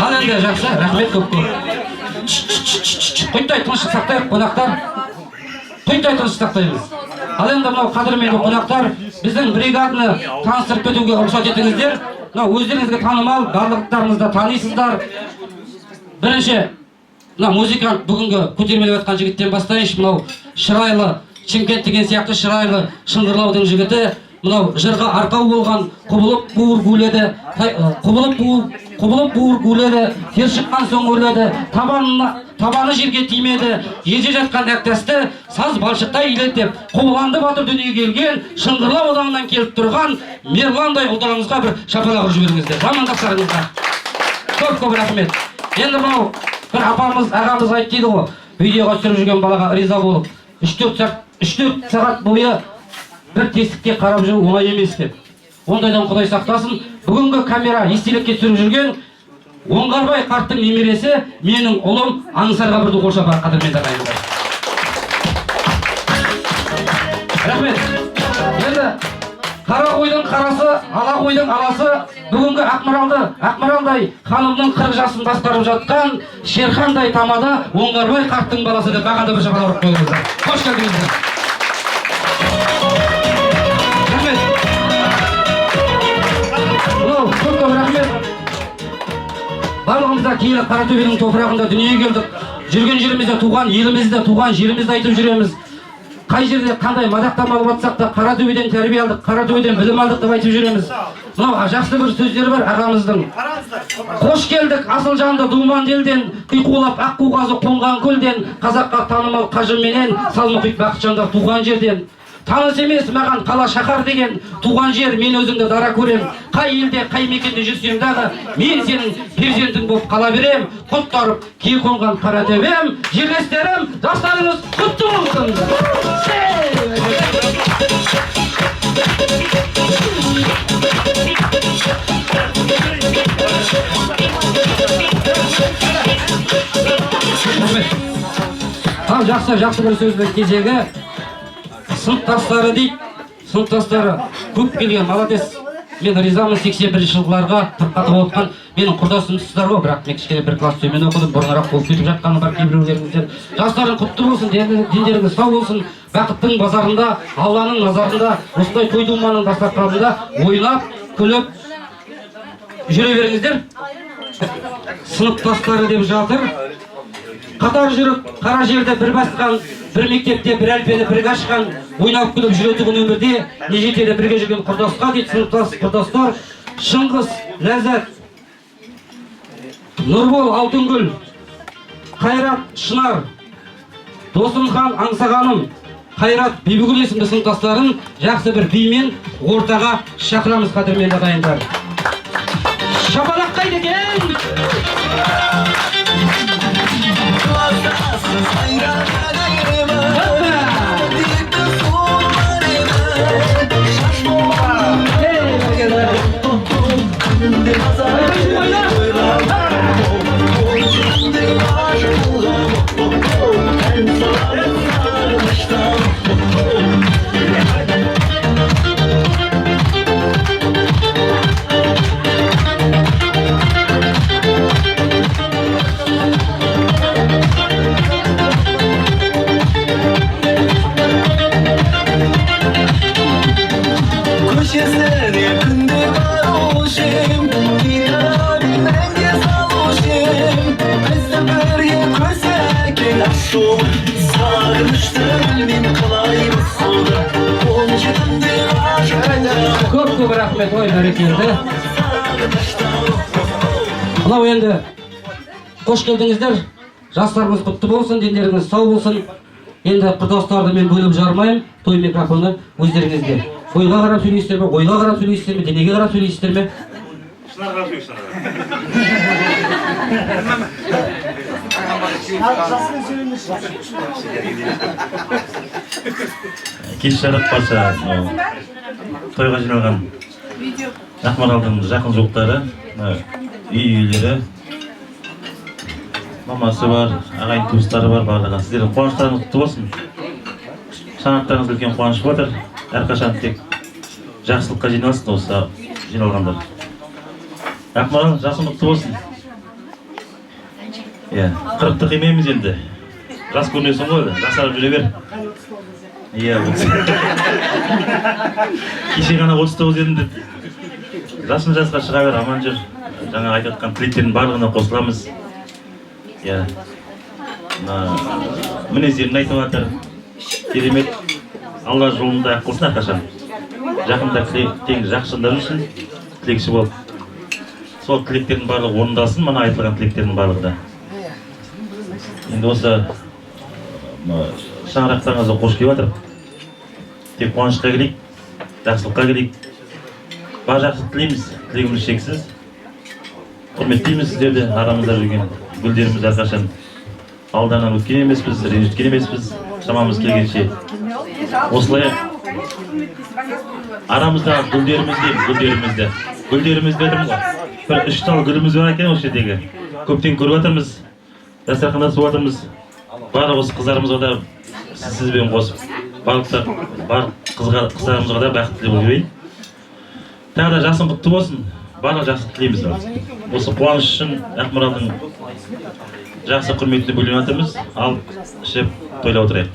Ал енді жақсы, рахмет көп. Құйттай тыныштық сақтайық, қонақтар. Құйттай тыныштық сақтаймыз. Ал енді мынау қадірменді қонақтар, біздің бригаданы таныстырып кетуге рұқсат етіңіздер. Өздеріңізге танымал, барлықтарыңызды танисыздар. Бірінші, музыкант бүгінгі көтермелеп жатқан жігіттен бастайыншы. Мынау шырайлы, Шымкент деген сияқты шырайлы Шыңғырлаудың жігіті. Мынау жырға арқау болған құбылып буыр гуледі, тер шыққан соң өрледі, табаны жерге тимеді, еже жатқан әктәсті саз балшықтай илетіп, құбыланды батыр дүниеге келген, Шыңғырлау ауданынан келіп тұрған Мерландай ұлдарыңызға бір шапалақ ұрып жіберіңіздер. Замандастарыңызға. Көп рахмет. Енді мынау бір апамыз, ағамыз айтты дейді ғой, видеоға түсіріп жүрген балаға риза болып, 3-4 сағат бойы бір тесікке қарап жүру оңай емес деп. Ондайдан Құдай сақтасын. Бүгінгі камера естелікке түсіріп жүрген Оңғарбай қарттың немересі, менің ұлым Аңсарға бірді қолшапар қадірмен ағайындар. Рахмет. Енді қара қойдың қарасы, ала қойдың аласы, бүгінгі Ақмаралдай ханымның 40 жасын басқарып жатқан Шерхандай тамада Оңғарбай қарттың баласы деп бағанда бір шапалақ ұрып қойыңыздар. Қош келдіңіздер. Көп рахмет. Барлығымызда киелі Қаратөбенің топырағында дүниеге келдік. Жүрген жерімізде туған елімізді, туған жерімізді айтып жүреміз. Қай жерде қандай мадақтама алып жатсақ та Қаратөбеден тәрбие алдық, Қаратөбеден білім алдық деп айтып жүреміз. Мынау жақсы бір сөздері бар ағамыздың. Қош келдік асыл жанды думан елден, қиқулап аққу қазы қонған көлден, қазаққа танымал қажыменен, сал мұхит бақытжандар туған жерден. таныс емес маған қала шаһар деген туған жер, мен өзіңді дара көрем. Қай елде, қай мекенде жүрсем дағы, мен сенің перзентің болып қала берем. Құттарып кие қонған қара төбем, жерлестерім, жастарыңыз құтты болсын. Ал жақсы бір сөзбен кезегі сыныптастары дейді. Сыныптастары көп келген, молодец. Мен ризамын 81 жылғыларға тырқатып отқан менің құрдасымсыздар ғой, бірақ мен кішкене бір класс төмен оқыдым, бұрынырақ болып кетіп жатқаны бар кейбіреулеріңіздер. Жастарың құтты болсын, дендеріңіз сау болсын, бақыттың базарында, Алланың назарында, осындай той думаның дастарханында ойнап, күліп жүре беріңіздер. Сыныптастары деп жатыр. Қатар жүріп, қара жерді бір басқан, бір мектепте бір әлпені бірге ашқан, ойнап күліп жүретұғын өмірде, не жетеді бірге жүрген құрдасқа дейді. Сыныптас құрдастар Шыңғыс, Ләззат, Нұрбол, Алтынгүл, Қайрат, Шынар, Досымхан, Аңсағаным, Қайрат, Бибігүл есімді сыныптастарын жақсы бір бимен ортаға шақырамыз, қадірменді ағайындар. Шапалақ қайда екен? Көп рахмет, ой бәрекелді. Мынау енді қош келдіңіздер. Жастарымыз құтты болсын, дендеріңіз сау болсын. Енді құрдастарды мен бөліп жармайым. Той микрофоны өздеріңізде. Ойға қарап сөйлейсіздер ме, ойға қарап сөйлейсіздер ме, денеге қарап сөйлейсіздер ме? Шынарға сөйлейсіздер. Кеш жарық барша тойға жиналған Ақмаралдың жақын жуықтары, үй иелері, мамасы бар, ағайын туыстары бар, барлығы. Сіздердің қуаныштарыңыз құтты болсын. Шаңырақтарыңыз үлкен қуаныш отыр. Әрқашан тек жақсылыққа жиналсын осы жиналғандар. Ақмарал, жасың құтты болсын. 40-ты қимаймыз енді. Жас көрінесің ғой, жасарып жүре бер. Кеше ғана 39 едім деді. Жасын жасқа шыға бер, аман жүр. Жаңа айтып жатқан тілектердің барлығына қосыламыз. Мінездерін айтып жатыр. Керемет. Алла жолында ақ қылсын әрқашан. Жақында тең жақшындар үшін тілекші болып. Сол тілектердің барлығы орындалсын, мана айтылған тілектердің барлығы да. Енді осы шаңырақтарыңызға қош келіп жатыр. Тек қуанышқа келейік, жақсылыққа келейік. Бар жақсылық тілейміз, тілегіміз шексіз. Құрметтейміз сіздерді, арамызда жүрген гүлдеріміз әрқашан. Алданнан өткен емеспіз, ренжіткен емеспіз, шамамыз келгенше. Осылай арамызда гүлдерімізді дедім ғой. Бір 3 тал гүліміз бар екен осы жердегі. Көптен көріп жатырмыз, дастархандасып жатырмыз. Барлық осы қыздарымызға да сізбен қосып, бар қыздарымызға да бақыт тілеп жүрейін. Тағы да жасың құтты болсын, барлық жақсы тілейміз. Осы қуаныш үшін Ақмаралдың жақсы құрметіне бөлініп жатырмыз. Алып ішіп тойлап отырайық.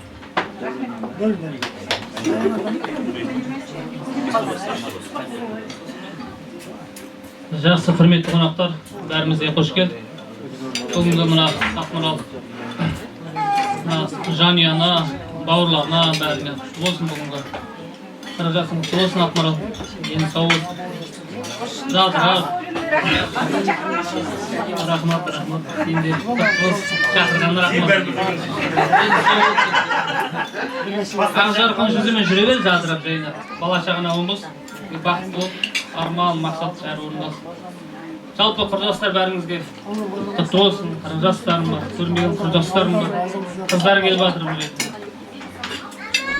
Жақсы құрметті қонақтар, бәрімізге қош келді. Бүгінгі мына Ақмарал жанұяна, бауырларына бәріне құтты болсын бүгінгі. Қара жасың құтты болсын Ақмарал. Дені сау болсын. Жадырап, Рахмат. Енді шақырғанына рахмат. Ақ-жарқын жүзімен жүре бер жадырап жайнап. Бала-шағаң ауылымыз бақытты болып, арман, мақсат бәрі орындасын. Жалпы құрдастар бәріңізге құтты болсын. Жастарым бар, көрмеген құрдастарым бар. Қыздар келіп жатыр білетін.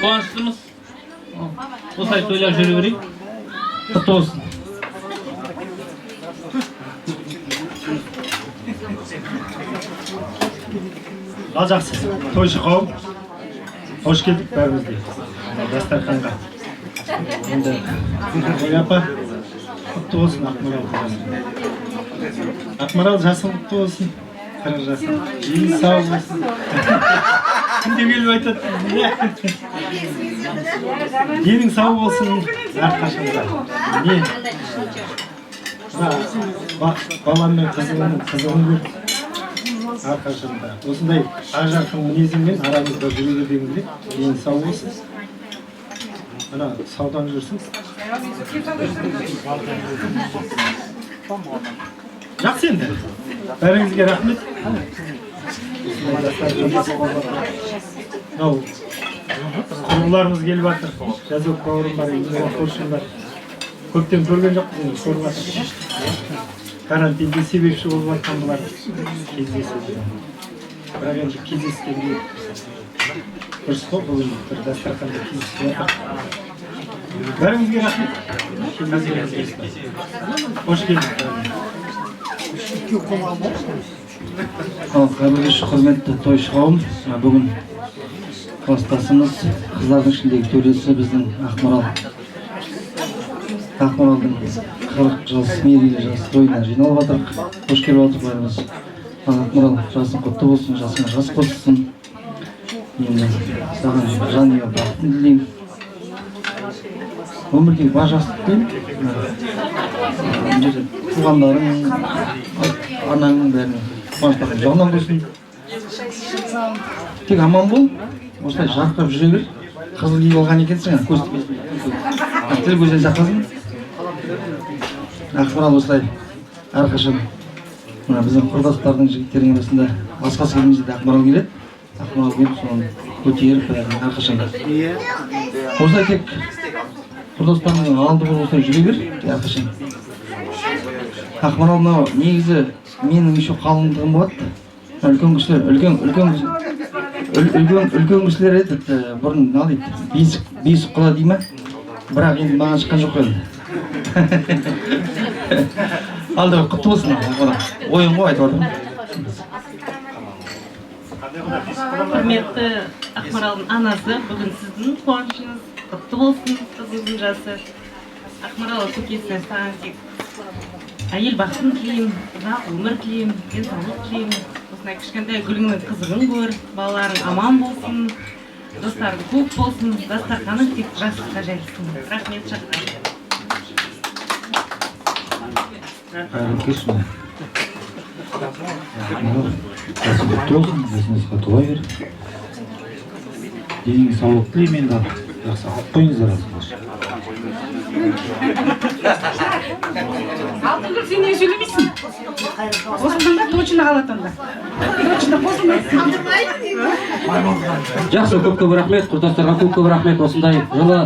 Қуаныштымыз. Осылай тойлап жүре берейік. Құтты болсын. Ал жақсы, тойшы қауым, қош келдік бәрімізге, дастарханға. Енді, ой апа, құтты болсын Ақмарал қырғыз. Ақмарал жасың құтты болсын, қырық жасың. Ең сау болсын. Кімде келіп айтады? Денің сау болсын, әрқашанда. Не? Баламмен қызығын көрді. Арқашында. Осындай ақ-жарқын мінезіңмен арамызда жүре бергенде ең сау болсын. Ана саудан жүрсің. Жақсы енді. Бәріңізге рахмет. Құрбыларымыз келіп жатыр. Жазок бауырым бар, үйімде көршім бар. Көптен көрген жоқпыз, көріп жатыр. Карантинде себепші болып жатқан бұлар кездеседі. Бірақ енді кездескенде дұрыс қой, бұл бір дастарханда кездесіп жатыр. Бәріңізге рахмет. Қош келдік. Қайырлы кеш, құрметті тойшы қауым. Бүгін кластасымыз, қыздардың ішіндегі төресі біздің Ақмаралдың 40 жыл мерейлі жас тойына жиналып жатырық. Қош келіп отырық бәріміз. Ақмарал, жасың құтты болсын, жасыңа жас қоссын. Енді саған жанұя бақытын тілеймін. Өмірдегі бар жастық тілеймін. Туғандарың, анаңның бәріне қуаныштарың жағынан болсын. Тек аман бол, осылай жарқырап жүре бер. Қызыл киіп алған екенсің, көз тимесін. Тіл көзден сақтасын. Ақмарал осылай әрқашан біздің құрдастардың жігіттердің арасында басқасы келмесе де Ақмарал келеді. Ақмарал келіп соны көтеріп әрқашан. Осылай тек құрдастарының алды болып осылай жүре бер, әрқашан. Ақмарал мынау негізі менің еще қалыңдығым болады. Үлкен кісілер еді, бұрын не дейді, бесік құла дей ма? Бірақ енді маған шыққан жоқ қой. Алдағы құтты болсын, ойын ғой айтып отырмын. Құрметті Ақмаралдың анасы, бүгін сіздің қуанышыңыз құтты болсын, қызыңыздың жасы. Ақмарал көкесіне саған тек әйел бақытын тілеймін, ұзақ өмір тілеймін, денсаулық тілеймін. Осындай кішкентай гүліңнің қызығын көр, балаларың аман болсын, достарың көп болсын, дастарханың тек жасыққа жайылсын. Рахмет шақырам. Қайырлы кеш. Жасың құтты болсын, жасыңызға туа бер. Денің саулық тілеймін енді. Жақсы алып қойыңыздар азыңыз. Алтынгүл, сен не сөйлемейсің? Осындан да точно қалатында. Точно қосылмайсың. Жақсы, көп рахмет, құрдастарға көп рахмет. Осындай жылы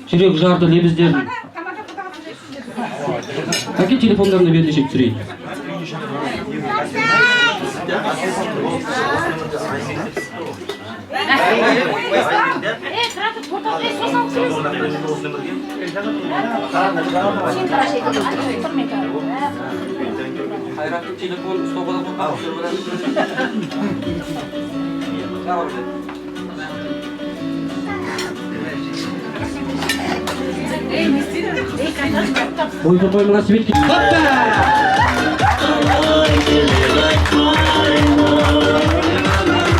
жүрек жарды лебіздерін. Әке телефондарына бердешек түсірейін. Қайраттың телефонын ұстауға да Бойды тоймына себет кетті.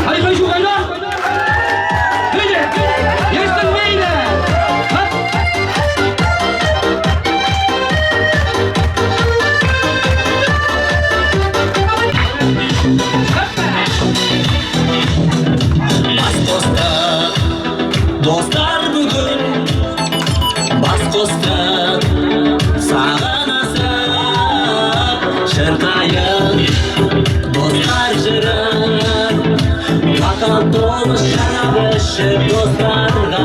Айқай шу қайда? Мейлі! Естің мейлі! Dostlar bugün bas kostar sağına sağ жарқайын достар жырын бақыт толы шарап ішіп достарға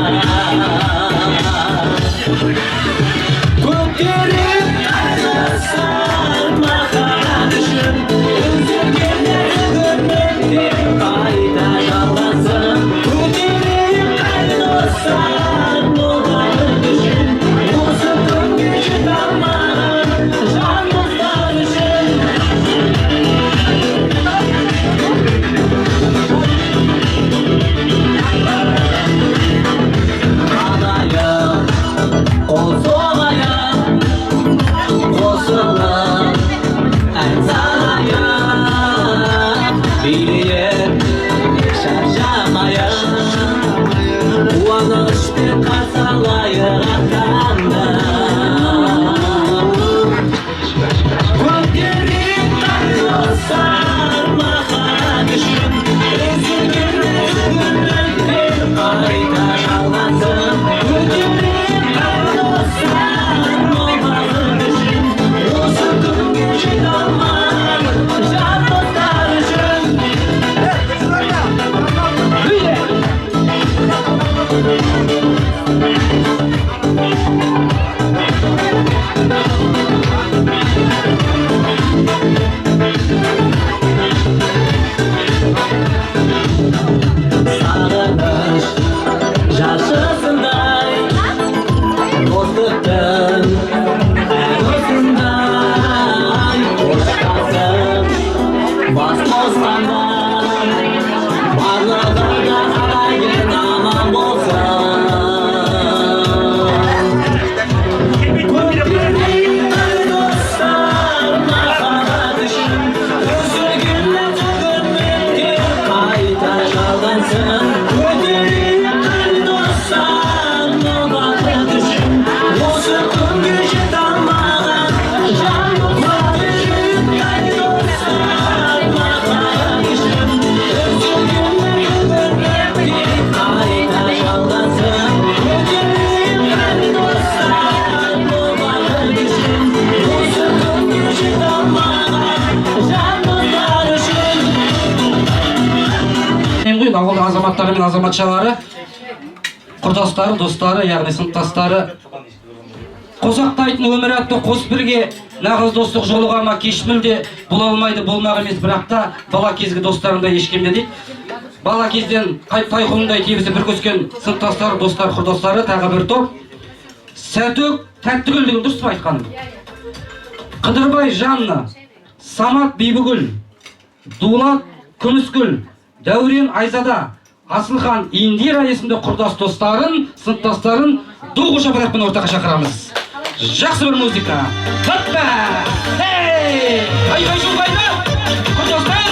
көтеріп айласын махаббат үшін өзгергендер көрмектер қайта жалғасын көтеріп айласын болғанын үшін осы күнге жете алмаған жан достар үшін қадайын қол соғайын қосылып ән салайын билейін шаршамайын қуанышпен қарсы алайық аттанды көтерейік айласын махаббат үшін өзгергендер көңілдер қайта жалғасын көтерейік айласын махаббат үшін осы күнге жете алмаған жан достар үшін сағыныш жаршысындай достықтың ән осындай қоштасып бас қосқанда барлығы да ағайын аман болсын көтерейік достар махаббат үшін өзгергендер көңілдер қайта жалғасын көтерейік достар махаббат үшін осы күнге жете алмаған жан достар үшін достар махаббат үшін өзгергендер көңілдер қайта жалғасын көтерейік достар махаббат үшін осы күнге жете алмаған жан достар үшін Мен ғой ауыл азаматтары мен азаматшалары, құрдастары, достары, яғни сыныптастары қосақтайтын өмір атты қос бірге нағыз достық жолығама кеш мүлде бола алмайды, болмақ емес, бірақ та бала кезгі достарындай ешкемде дейді. Бала кезден тайқұлындай тебізі бір көскен сыныптастар, достар, құрдастары тағы бір топ. Сәтөк Тәттігүл деген дұрыс па айтқаным? Қыдырбай Жанна, Самат Бибігүл, Дулат Күміскүл, Дәурен Айзада, Асылхан Индира есімді құрдас достарын, сыныптастарын ду шапалақпен ортаға шақырамыз. Жақсы бір музыка. Хоппа! Ей! Айғай шулғайды! Құрдастар!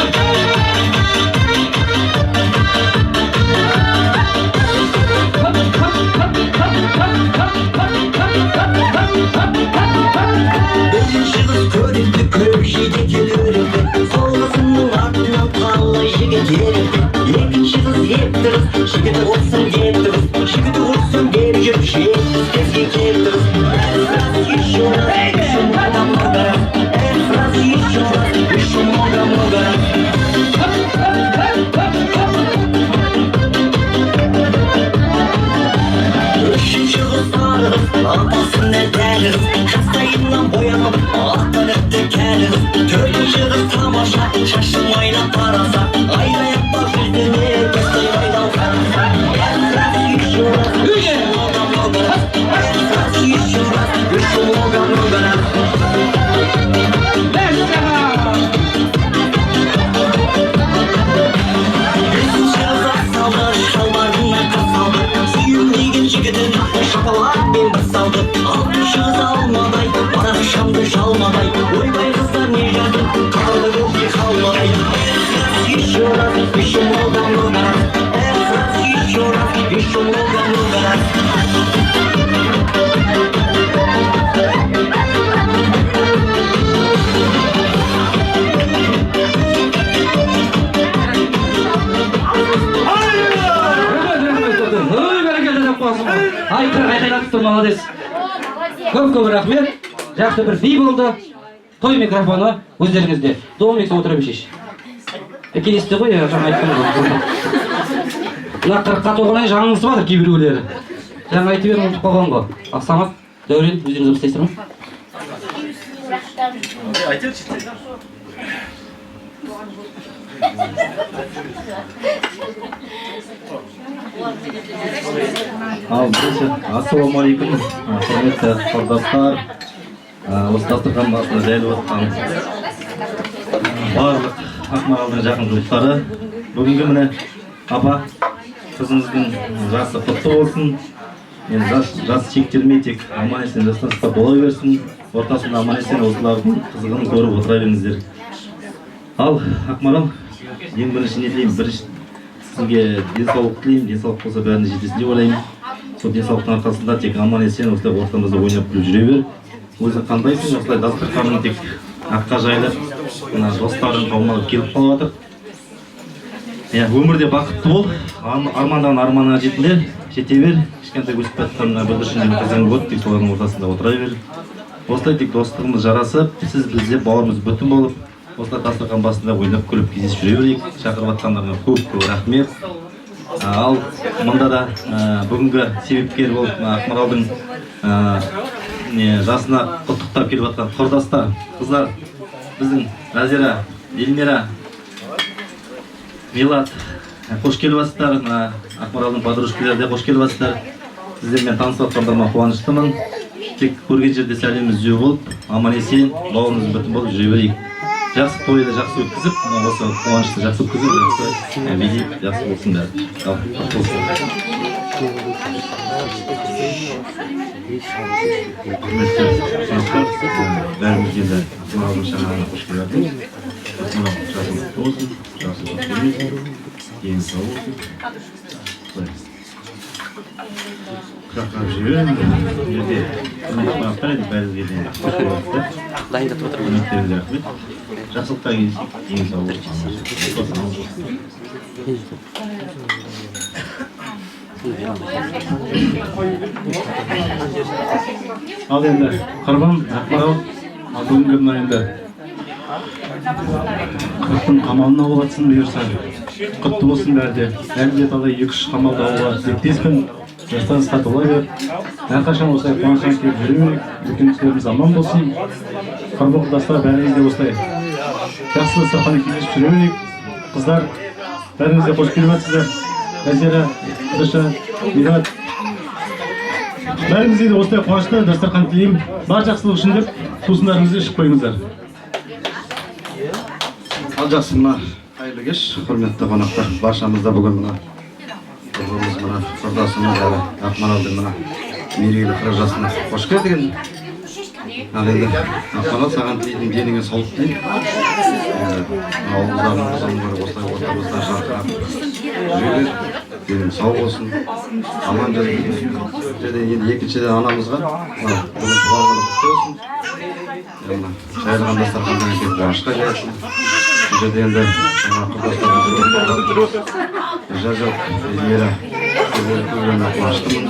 Бірінші қыз көрінді көп жейде келерді солғысының артынан қалай жігіт ерді екінші қыз епті қыз жігіті болсын депті қыз жігіті болсын деп жүріп жетпіс кезге келді қыз еще много раз еще много раз үшінші қыз сары қыз апасына дәрі қыз жастайынан боянып ақтан өтті кәрі қыз төртінші қыз тамаша шашы майлап тараса айдай аппақ жүзіне көздай майдау қараса еще много раз шалбарына қыз салды сүйем деген жігітін шапалақпен бір салды алтыншы қыз алмадай парақшамды жалмадай ойбай қыздар не жазды қалды көкте қалмадай еще много раз еще много раз Айқайlatып тұр, молодец. Көп рахмет. Жақсы бір би болды. той микрофоны өздеріңізде. Домик отырып шеш. Келесті ғой, жаңа айттым ғой. Мына 40-қа толғанай жаңыңыз бадыр кейбіреулері. Жаңа айтып едім ұмытып қалған ғой. Ақсамат, Дәурен, өздеріңіз істейсіздер ме? Ал бірінші, ассалаумағалейкум, құрметті құрдастар, осы дастархан басында жайылып отқан барлық Ақмаралдың жақын жұрттары. Бүгінгі міне апа, қызыңыздың жасы құтты болсын. Енді жас шектелмей тек аман-есен жастықта бола берсін. Ортасында аман-есен осылардың қызығын көріп отыра беріңіздер. Ал Ақмарал, ең бірінші не тілеймін? Бірінші сізге денсаулық тілеймін. Денсаулық болса бәріне жетесін деп ойлаймын. Сол денсаулықтың арқасында тек аман-есен осылай ортамызда ойнап күліп жүре бер. Өзің қандайсың? Осылай дастарханың тек аққа жайылып, мына достардың қауымалып келіп қалып жатыр. Өмірде бақытты бол, армандан арманға жете бер. Кішкентай өсіп жатқан бүлдіршіндердің қызың болады, тек солардың ортасында отыра бер. Осылай тек достығымыз жарасып, сіз бізде бауырымыз бүтін болып, осылай дастархан басында ойнап күліп кездесіп жүре берейік. Шақырып жатқандарыңа көп рахмет. Ал мұнда да бүгінгі себепкер болып Ақмаралдың жасына құттықтап келіп жатқан құрдастар, қыздар, біздің Назира, Эльмира, Милат, қош келіп жатсыздар. Ақмаралдың подружкалары да қош келіп жатсыздар. Сіздермен танысып жатқандарыма қуаныштымын. Тек көрген жерде сәлеміміз жөө болып, аман-есен, бауырымыз бүтін болып жүре берейік. Жақсы тойды жақсы өткізіп, осы қуанышты жақсы өткізіп, жақсы билеп, жақсы болсын бәрі. Құрметті қонақтар, бәрімізге де Ақмаралдың шаңырағына қош келдіңіз. Ақмарал жасыңыз құтты болсын, жақсы болсын, дені сау болсын. Қыраққа жүрем, жерде қонақтар еді, бәрімізге де қош келдіңіздер. Дайындап отырмын. Құрметтеріңізге рахмет. Жақсылықта келсек, дені сау болсын. Ал енді құрбан Ақмарал, бүгінгі мына енді қырықтың қамалына болып жатсын бұйырса, құтты болсын бәрі де. Әлі де талай 2-3 қамалда болуға тілектеспін. Жастарыңызға тола бер. Әрқашан осылай қуанышпен келіп жүре берейік. Үлкен кісілеріміз аман болсын. Құрбан құрдастар бәріңіз де осылай жақсы дастарханда кездесіп жүре берейік. Қыздар, бәріңіз де қош келіп жатсыздар. Назира, Қыдыша, Мират. Бәріңізге де осылай қуанышты дастархан тілеймін. Бар жақсылық үшін деп сусындарыңызды ішіп қойыңыздар. Ал жақсы, мына қайырлы кеш, құрметті қонақтар. Баршамызда бүгін мына құрбымыз, мына құрдасымыз әрі Ақмаралдың мына мерейлі 40 жасына қош келдіңіз. Ал енді Ақмарал, саған тілейтін деніңе саулық тілеймін. Ауылымыздың ұзын өмірі осылай ортамызда жарқырап жүре бер. Денің сау болсын, аман жүрсін. Енді екіншіден анамызға бүгін туған күні құтты болсын. Жайылған дастархандан келіп қуанышқа келсін. Бұл жерде енді құрдастарымыз Жажат, Эльмира, көбіріне қуаныштымын.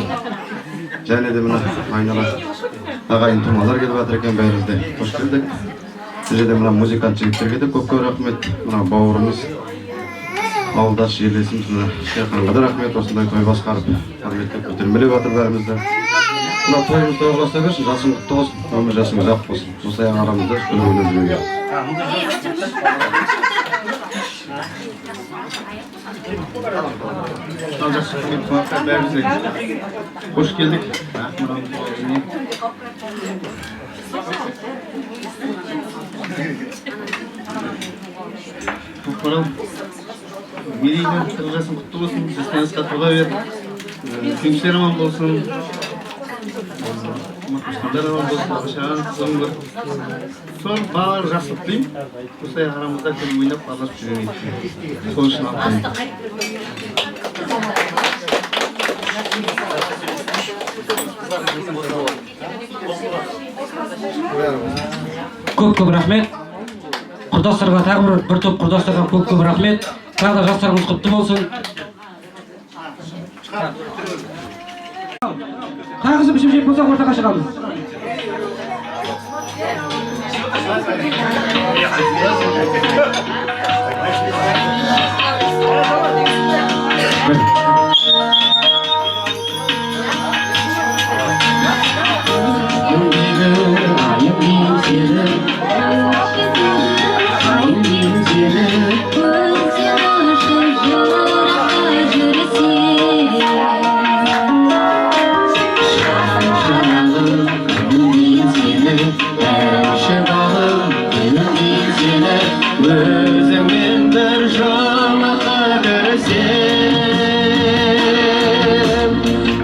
Және де мына айнала ағайын тумалар келіп жатыр екен, бәрімізде қош келдік. Бұл жерде мына музыкант жігіттерге де көп рахмет. Мына бауырымыз, ауылдас жерлесіміз мына Шерханға да рахмет. Осындай той басқарып, құрметтеп көтермелеп жатыр бәрімізді. Мына тойымыз тойласа берсін, жасың құтты болсын, өмір жасыңыз ақ болсын. Осылай арамызда күліп ойнап жүре бер. Ал жақсы құрметті қонақтар, бәрімізге қош келдік. Ақмарал, мерейлі 40 жасың құтты болсын, жастарыңызға тола бер. Үлкеншілер аман болсын. Туысқандар аман болсын, қашаған қызың бір. Сол бар жақсылық тілеймін. Осылай арамызда күн ойнап араласып жүре берейік. Сол үшін ақтаймын. Көп рахмет. Құрдастарға тағы бір топ құрдастарға көп рахмет. Тағы да жастарымыз құтты болсын. Қағызып ішіп жеп болсақ ортаға шығамыз. Өзіңмен бір жұмаққа кірсем,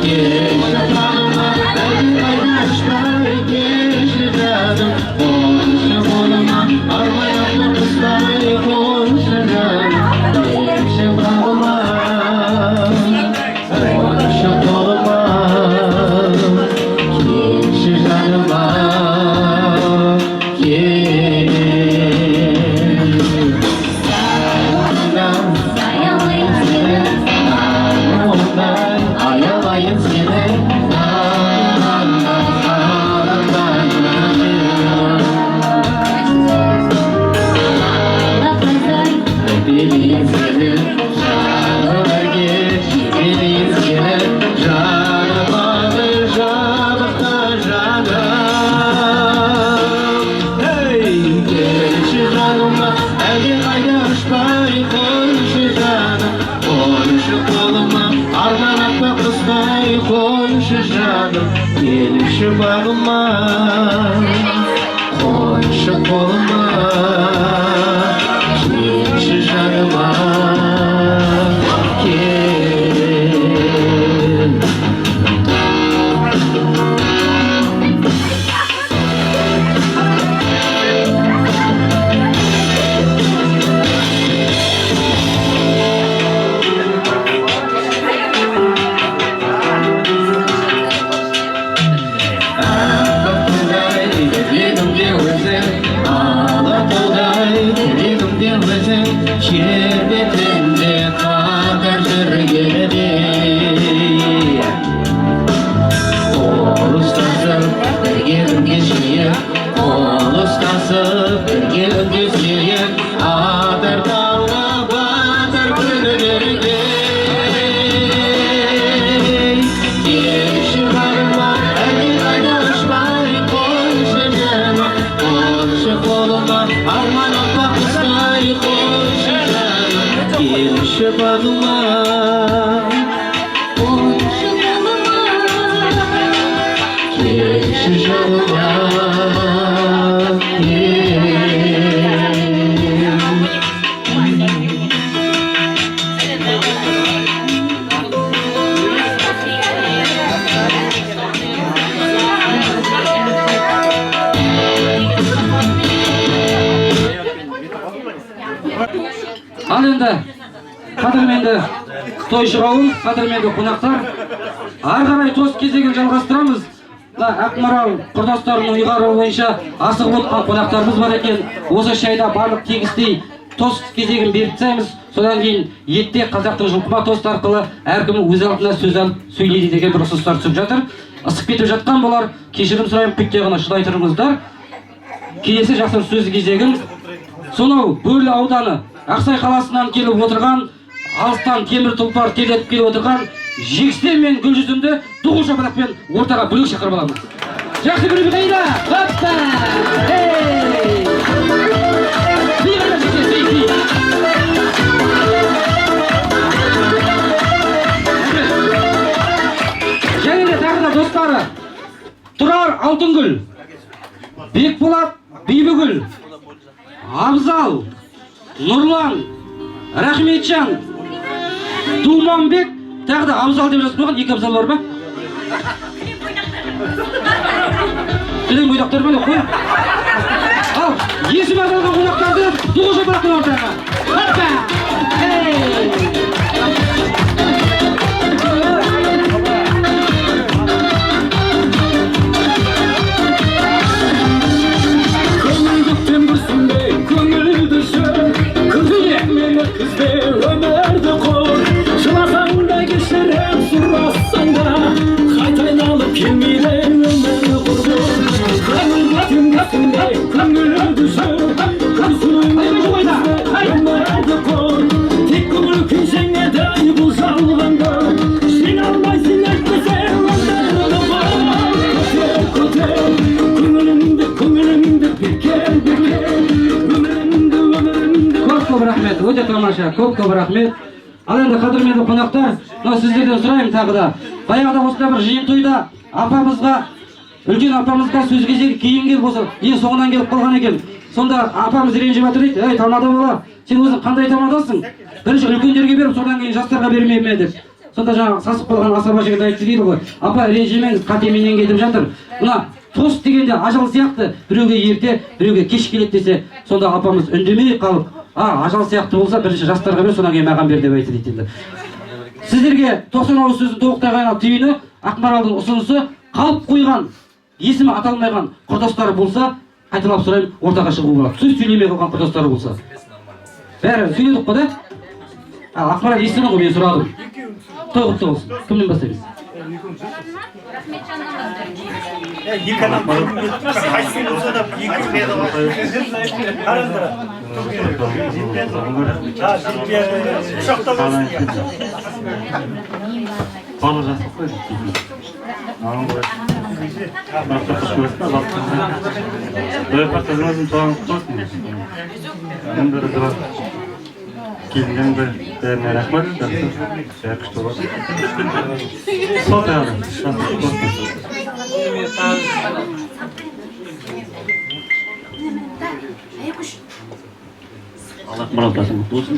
келші қаныма қашпай келші жаным, қоншы қолыма армай ақмар ұстамай қоншы жаным, келші бағыма қоншы қолыма келші жаныма Келші бағыма, қойшы қолыма, келші жаныма, кел. Жер бетінде қатар жүргенде қол ұстасып бірге сүйіп, қол ұстасып бірге сүйіп, атар тауға батар күндерде. Келші бағыма, әлдеқайда ұшпай қойшы жаныма, қойшы қолыма, арман ұрпақ ұстай қойшы жаным, келші бағыма, қойшы қолыма, келші жаныма, Ал енді қадірменді тойшы қауым, қадірменді қонақтар, ары қарай тост кезегін жалғастырамыз. Ақмарал құрдастарының ұйғарымы бойынша асығып отқан қонақтарымыз бар екен. Осы шайда барлық тегістей тост кезегін беріп тастаймыз. Содан кейін етте қазақтың жылқыма тост арқылы әркім өз алдына сөз алып сөйлейді деген бір ұсыныстар түсіп жатыр. Ысып кетіп жатқан болар, кешірім сұраймын, бүйтте ғана шыдай тұрыңыздар. Келесі жақсы сөз кезегін сонау Бөрлі ауданы Ақсай қаласынан келіп отырған, алыстан темір тұлпар терлетіп келіп отырған Жексен мен Гүлжүзімді дұғыл шапалақпен ортаға бөлек шақырып аламыз. Жақсы көріп қайда? Хоппа! Және де тағы да достары Тұрар Алтынгүл, Бекболат Бейбігүл, Абзал, Нұрлан, Рахметжан, Думанбек, тағы да Абзал деп жазып қойған, екі Абзал бар ба? Кілең бойдақтар бәле қой. Ал, есім аталған қонақтарды дұғыл шапалақпен ортаға. Хоппа! Өмірді құр жыласаң да кешірім сұрасаң да қайтайналып келмейді өмір құрбы көңіл көңілді көп рахмет, өте тамаша, көп рахмет. Ал енді қадірменді қонақтар, мына сіздерден сұраймын тағы да. Баяғыда осындай бір жиын тойда үлкен апамызға сөз кезегі кейін келіп осы ең соңынан келіп қалған екен. Сонда апамыз ренжіп жатыр дейді, ей тамада бала, сен өзің қандай тамадасың? Бірінші үлкендерге беріп, содан кейін жастарға бермей ме деп. Сонда жаңағы сасып қалған асаба жігіт айтты дейді ғой, апа ренжімеңіз, қатеменен кетіп жатыр. Мына тост дегенде ажал сияқты, біреуге ерте, біреуге кеш келеді десе, сонда апамыз үндемей қалып, ажал сияқты болса бірінші жастарға бер, содан кейін маған бер деп айтты дейді. Сіздерге 90 ауыз сөздің тоқтағай айналып түйіні, Ақмаралдың ұсынысы, қалып қойған, есімі аталмайған құрдастары болса, қайталап сұрайым, ортаға шығу болады. Сөз сөйлемей қалған құрдастары болса. Бәрі сөйледік қой да? Ақмарал естідің ғой, мен сұрадым. Той құтты болсын. Кімнен бастаймыз? Екі адам қайсың болса да екі келгенде бәріне рахмет, жақсы күшті болады. Сол тағы. Allah merahmati mutusin.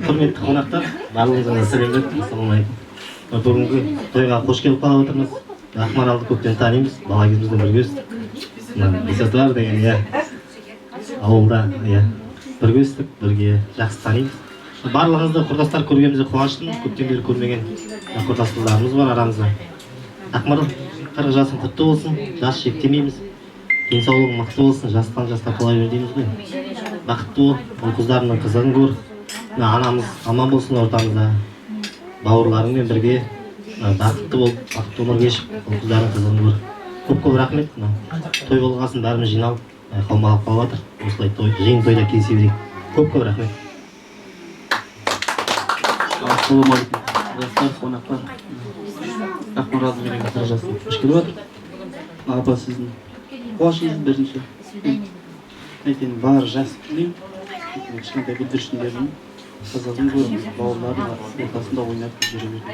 Құрметті қонақтар, барлығыңызға сәлемдер. Ассалаумағалейкум. Бүгінгі тойға қош келіп қалып отырмыз. Ақмаралды көптен танимыз, бала кезімізден бірге өстік. Бесатуар деген ауылда бірге өстік, бірге жақсы танимыз. Барлығыңызды құрдастар көргенімізде қуаныштымын. Көптен бері көрмеген құрдастарымыз бар арамызда. Ақмарал 40 жасың құтты болсын, жас шектемейміз. Денсаулығың мықты болсын, жастан жасқа қала бер дейміз ғой. Бақытты бол, ұл қыздарының қызығын көр. Анамыз аман болсын ортамызда. Бауырларыңмен бірге бақытты бол, бақытты өмір кешіп, ұл қыздарының қызығын көр. Көп рахмет. Той болғасын бәріміз жиналып, қалмалап қалып жатыр. Осылай жиын тойда келісе берейік. Көп рахмет. Ассалаумағалейкум. Жастар, қонақтар. Ақмаралдың мерекесі қырық жасына қош келіп жатыр. Апа сіздің қуанышыңыз бірінші. Айтайын бар жас тілеймін. Кішкентай бүлдіршіндердің қызығын көріп, бауырлардың ортасында ойнап жүре береді.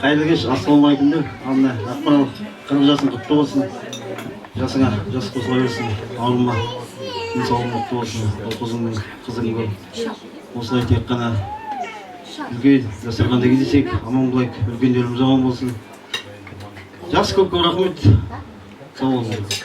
Қайырлы кеш, ассалаумағалейкум деп. Ақмарал 40 жасың құтты болсын. Жасыңа жас қосыла берсін. Ауырма, денсаулығың мықты болсын. Ұл қызыңның қызығын көр. Осылай тек қана үлкен дастарханда кездесек, аман болайық, үлкендеріміз аман болсын. Жақсы, көп рахмет. Сау болыңыз.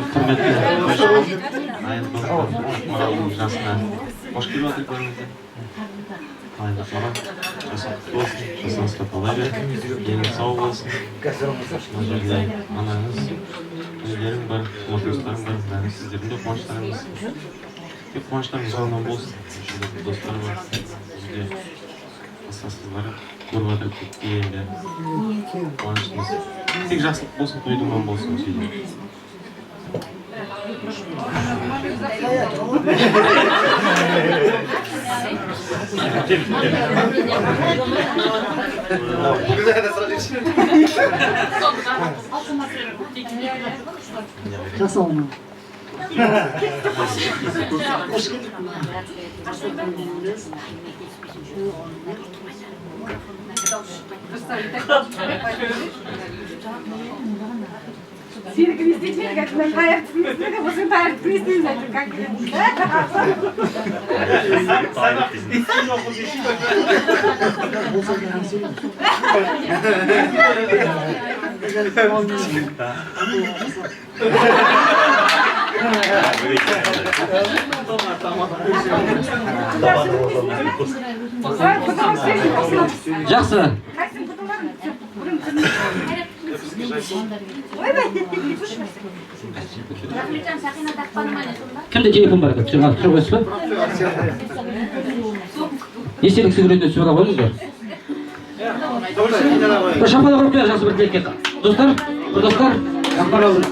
Құрметті Ақмаралдың жасына қош келіп жатыр көріңіздер. Қалайда Ақмарал, жасың құтты болсын, жасыңызға талай бер, денің сау болсын. Мына жерде анаңыз, өздерің бар, достарың бар, бәрі сіздердің де қуаныштарыңыз. Тек қуаныштарыңыз жағынан болсын. Ішінде достар бар, бізде астасыз бар, көріп жатыр көпке енді қуаныштымыз. Тек жақсылық болсын, тойдың оң болсын сөйден. Сені креститель, как на таяк креститель, после таяк креститель, как Жақсы. Кімде телефон бар екен? Шыға қойсыз ба? Естелік сигаретіне түсіп ала қойыңыздар. Бір шапалақ ұрып жақсы бір тілекке. Достар, ақпар алыңыз.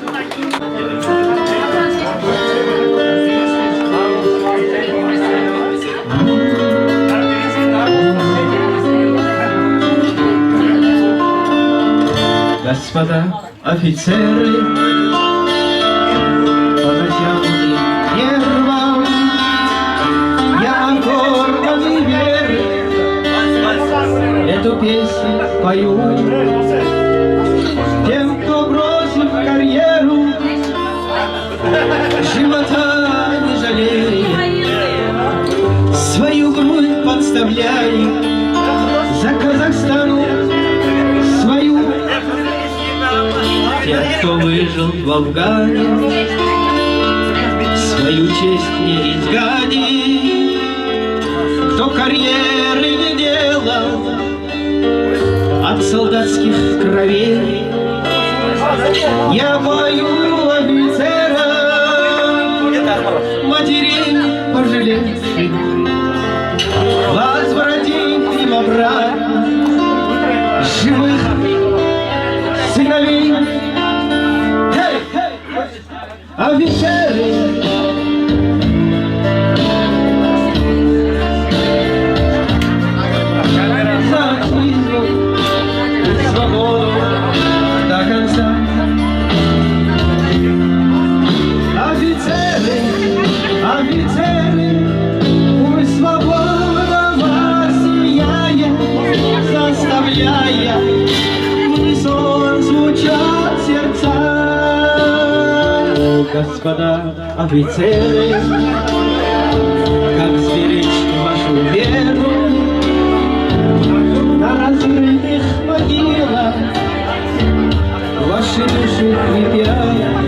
Господа офицеры, по натянутым нервам я оторванный веры эту песню пою тем, кто бросив карьеру, живота не жалеет, свою грудь подставляет за Казахстану свою. Те, кто выжил в Афгане, свою честь не изгадит, кто карьеры не делал от солдатских кровей. Я пою офицерам, матерей пожалевших, возвратить им обратно живых сыновей. Офицеры, за отчизну и свободу до конца. Офицеры, пусть свобода вас сияет, заставляя в унисон звучат сердца. Господа офицеры, как сберечь вашу веру на разрытых могилах, ваши души хрипят.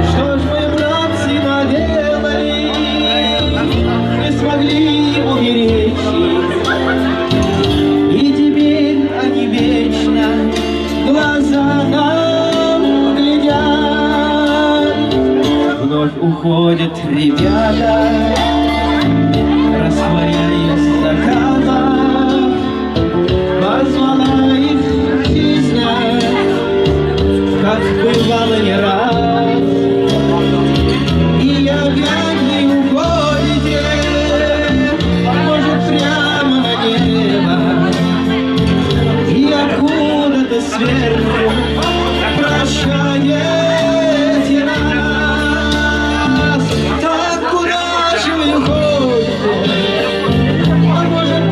Что ж мы, братцы, наделали, не смогли уберечь их, и теперь они вечно глаза нам глядят. Вновь уходят ребята, растворяясь в стаканах, позвала их жизнь, как бывало не раз. И опять не уходите, может, прямо на небо, и откуда-то сверху прощаете нас. Так куда же вы уходите? Может,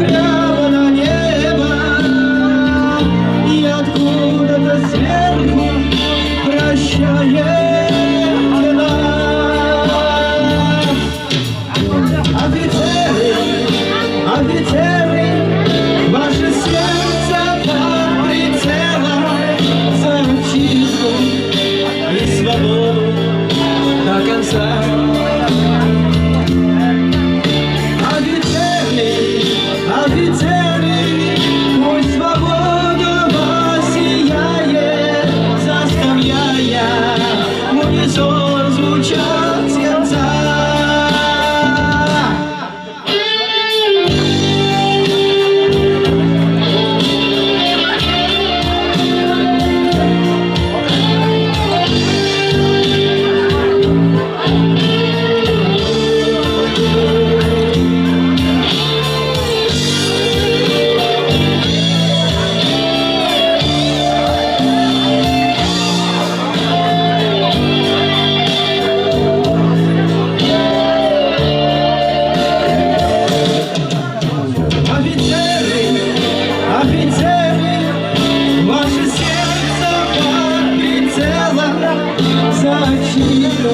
giro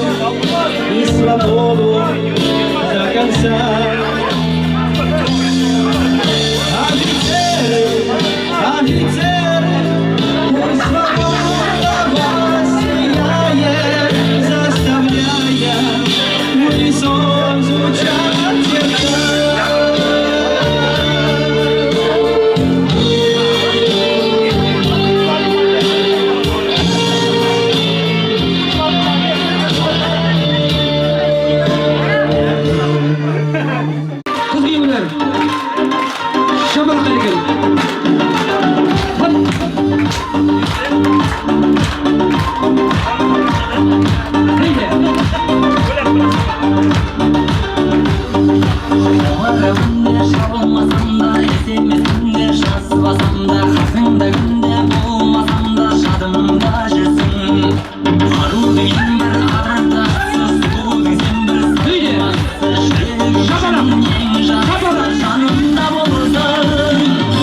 y todo ya cansado. Офицеры, мой свобода вас сияет, заставляя в унисон звучать сердца. Kızgınlar, şabalak erken. Olmasam da esemesin de şaşmasam da hazında günde bulmasam da şadımda жүрсің ару деген бір ардақсыз бұл деген бір сыйласыз жүрек ең жақсы жанымда болсаң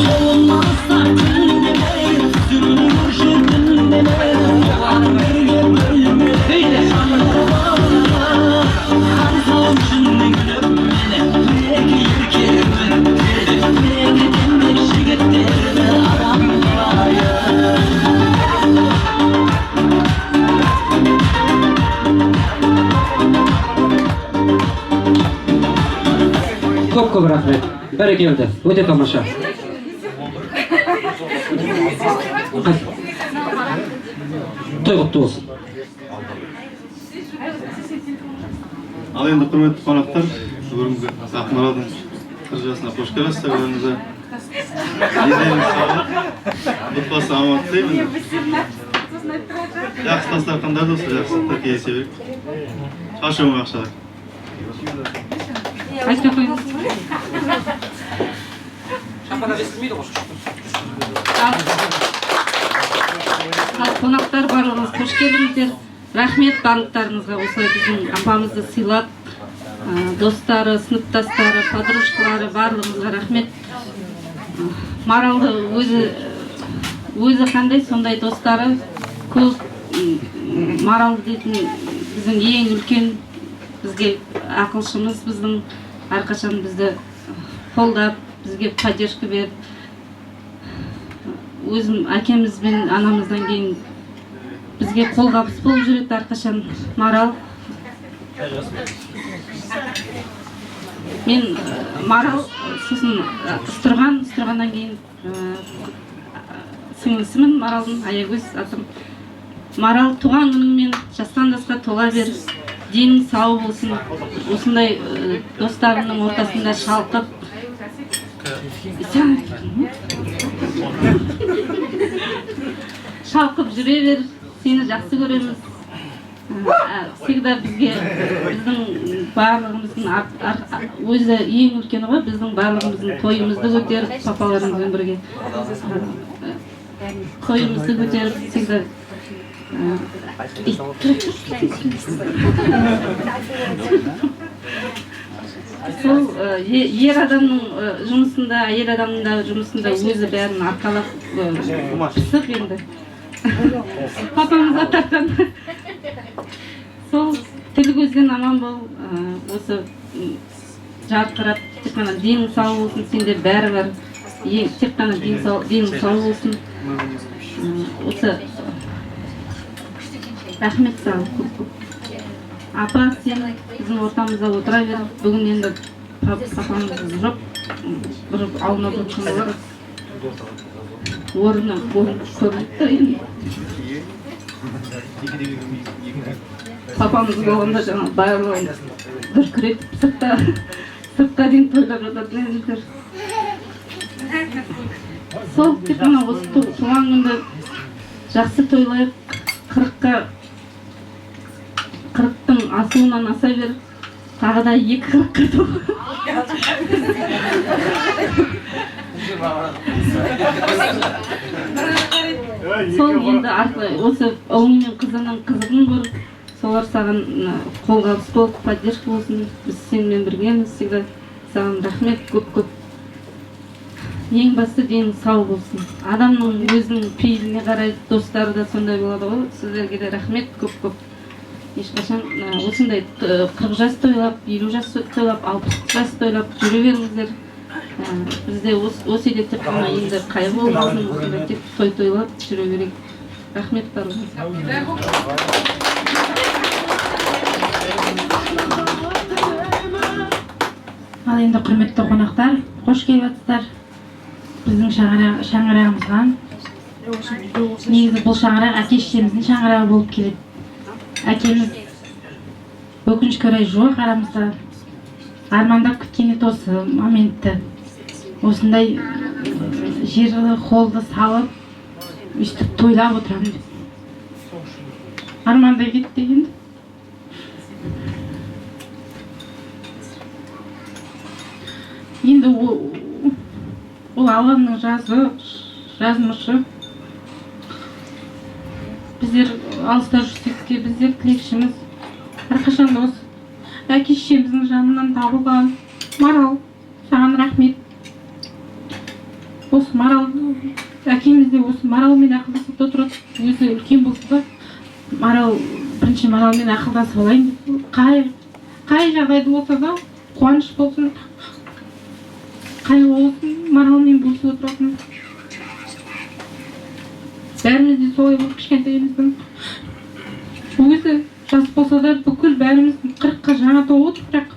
болмаса күнде мейлі сүрін көрші күнде мейлі олар бірге бөлмелі жанымда қан салып жүнде күліп мені Көп рахмет. Бәрекелді. Өте тамаша. Той құтты болсын. Ал енді құрметті қонақтар, бүгінгі Ақмаралдың 40 жасына қош келесіздер. Өзіңізді еден сау, отбасы аман тілеймін. Жақсы дастархандар болса, жақсылықтар кездесе берейік. Шашы оң ақшалар. Айтып қойыңыз. Шапана естілмейді ғой. Қонақтар барлығыңыз қош келдіңіздер. Рахмет барлықтарыңызға осылай біздің апамызды сыйлап, достары, сыныптастары, подружкалары барлығыңызға рахмет. Маралды өзі қандай сондай достары көп. Маралды дейтін біздің ең үлкен бізге ақылшымыз, біздің әрқашан бізді қолдап, бізге поддержка беріп, өзім әкеміз бен анамыздан кейін бізге қолғабыс болып жүреді әрқашан Марал. Мен Марал сосын Ыстырғаннан кейін сіңлісімін Маралдың, Аягөз атым. Марал, туған күніңмен жастандасқа тола бер, денің сау болсын, осындай достарымның ортасында шалқып жүре бер, сені жақсы көреміз. Всегда біздің барлығымыздың өзі ең үлкені ғой, біздің барлығымыздың тойымызды көтеріп, папаларымызбен бірге тойымызды көтеріп, всегда сол ер адамның жұмысында, әйел адамның да жұмысында өзі бәрін арқалап пысық енді папамызға тартқан. Сол тіл көзден аман бол, осы жарқырап, тек қана денің сау болсын, сенде бәрі бар, тек қана денің сау болсын. Осы рахмет саған көп-көп. Апа, сен біздің ортамызда отыра бер. Бүгін енді папамыз жоқ, бір ауына көшкен олар. Орны көрілді енді. Папамыз болғанда жаңа барлығын дүркіретіп, сыртқа дейін тойлап жататын едіңдер. Сол тек қана осы туған күнді жақсы тойлайық, 40-тың асуынан аса бер, тағы да 2-40-қа тола. Сол енді осы ұлың мен қызының қызығын көр, солар саған қолғабыс болып, поддержка болсын, біз сенімен біргеміз, всегда саған рахмет көп-көп. Ең басты денің сау болсын. Адамның өзінің пейіліне қарай достары да сондай болады ғой. Сіздерге де рахмет көп-көп. ешқашан осындай 40 жас тойлап, 50 жас тойлап, 60 жас тойлап жүре беріңіздер. Бізде осы елде тек қана енді қайғы болмасын, осындай тек тойлап жүре берейік. Рахмет барлығыңызға. Ал енді құрметті қонақтар, қош келіпсіздер біздің шаңырағымызға. Негізі бұл шаңырақ әке-шешеміздің шаңырағы болып келеді. Әкеміз өкінішке орай жоқ арамызда. Армандап күткен еді осы моментті. Осындай жерлі холды салып, өстіп тойлап отырамын деп. Армандай кетті енді. Енді ол Алланың жазмышы. Біздер алыста жүрсек те, біздер тілекшіміз. Әрқашан да осы әке-шешеміздің жанынан табылған Марал, саған рахмет. Осы Марал, әкеміз де осы Маралмен ақылдасып отырады. Өзі үлкен болса да, бірінші Маралмен ақылдасып алайын деп. Қай жағдайды болса да, қуаныш болсын, қайғы болсын, Маралмен бөлісіп отыратын. Бәріміз де солай болып кішкентайымыздың. Өзі жас болса да бүкіл бәріміздің 40-қа жаңа толып отыр, бірақ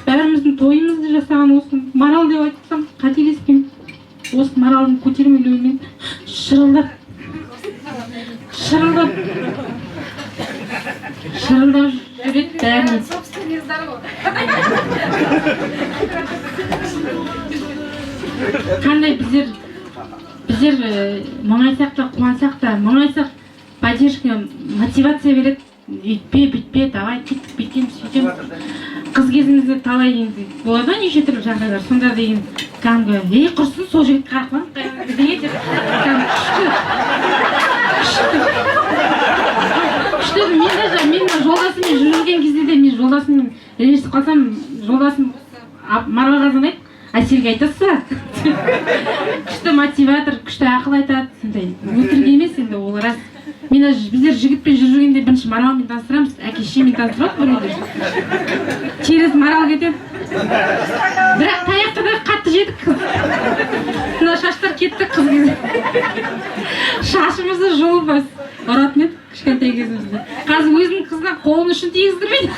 бәріміздің тойымызды жасаған осы Марал деп айтсам қателеспеймін. Осы Маралдың көтермелеуімен шырылдап жүреді бәріміз. Қандай біздер мұңайсақ та, қуансақ та, мұңайсақ поддержка, мотивация береді. Үйтпе, бүйтпе, давай, бүйткен, сөйтем. Қыз кезімізде талай енді болады неше түрлі жағдайлар, сонда деген кәдімгі, ей құрсын, сол жігітті қарқылан, деген деп күшті. Мен жолдасыммен жүрген кезде де, мен жолдасыммен ренжісіп қалсам, жолдасым Маралға звондайды, Әселге айтасыз ба? Күшті мотиватор, күшті ақыл айтады, сондай. Өтірік емес енді, ол рас. Біздер жігітпен жүргенде бірінші Маралмен таныстырамыз, әке-шешемен таныстырады бұрынды. Через Марал кетеді. Бірақ таяқты да қатты жедік қыз. Мына шаштар кетті қыз кезде. Шашымызды жұлып ұратын еді кішкентай кезімізде. Қазір өзінің қызына қолын үшін тигіздірмейді.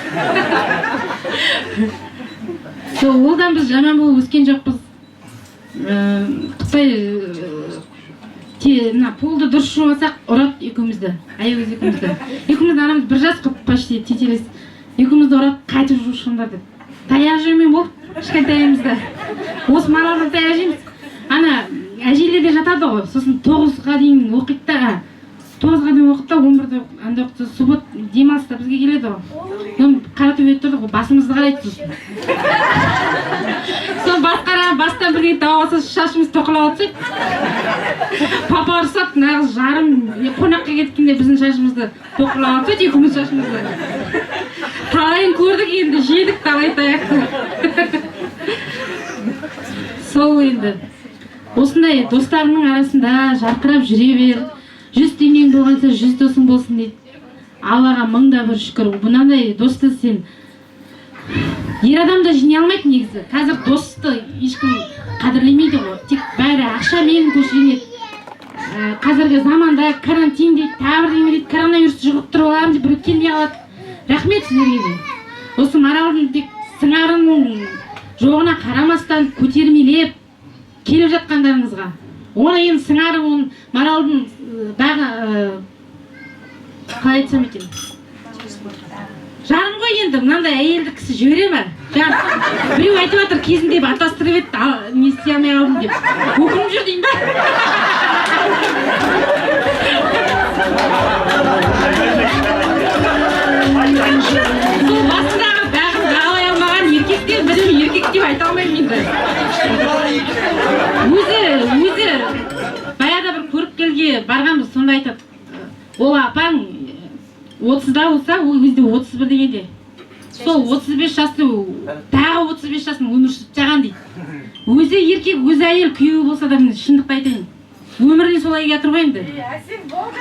Олдан біз жаман болып өскен жоқпыз. Қытай полды дұрыс жумасақ ұрады екеумізді, аягөз екеумізді. Екеумізді анамыз бір жас қып почти тетелес. Екеумізді ұрады, қайтып жушыңдар деп. Таяқ жеумен болды кішкентайымызда. Осы Маралдан таяқ жейміз. Ана әжейлерде жатады ғой, сосын 9-ға дейін оқиды да, 11-де анда оқыта, суббот демалыста бізге келеді ғой. Қаратөбеде тұрдық ғой, басымызды қарайды сосын. Сол бастан бірге тауасы шашымыз тоқылап отсайды. Папа ұрсады, нағыз жарым қонаққа кеткенде біздің шашымызды тоқылап отсайды, екеуміз шашымызды. Талайын көрдік енді, жедік талай таяқты. Сол енді. Осындай достарының арасында жарқырап жүре бер. 100 теңгең болғанса 100 досың болсын дейді. Аллаға мыңда бір шүкір. Бұнандай досты сен ер адам да жинай алмайды негізі. Қазір досты ешкім қадірлемейді ғой. Тек бәрі ақшамен көшіренеді. Қазіргі заманда карантин дейді, тағы бірдеңе дейді, коронавирус жұғып тұрып аламын деп біреу келмей қалады. Рахмет сіздерге де. Осы Маралдың тек сыңарының жоғына қарамастан көтермелеп келіп жатқандарыңызға. Оны енді сыңары, Маралдың дағы қалай айтсам екен? Жарым ғой енді, мынандай әйелді кісі жібере ме? Біреу айтып жатыр, кезінде атастырып еді, не істей алмай қалдым деп. Өкініп жүр дейін ба? Сол басындағы бәрін бағалай алмаған еркектер, бірім еркек деп айта алмаймын енді. Өзі баяғыда бір көріпкелге барғанбыз, сонда айтады. Ол апаң 30-да болса, ол кезде 31 дегенде. Сол 35 жасты, тағы 35 жасын өмір сүріп жаған дейді. Өзі еркек, өзі әйел күйеуі болса да, мен шындықты айтайын. Өміріне солай келе жатыр ғой енді. Әсем болды.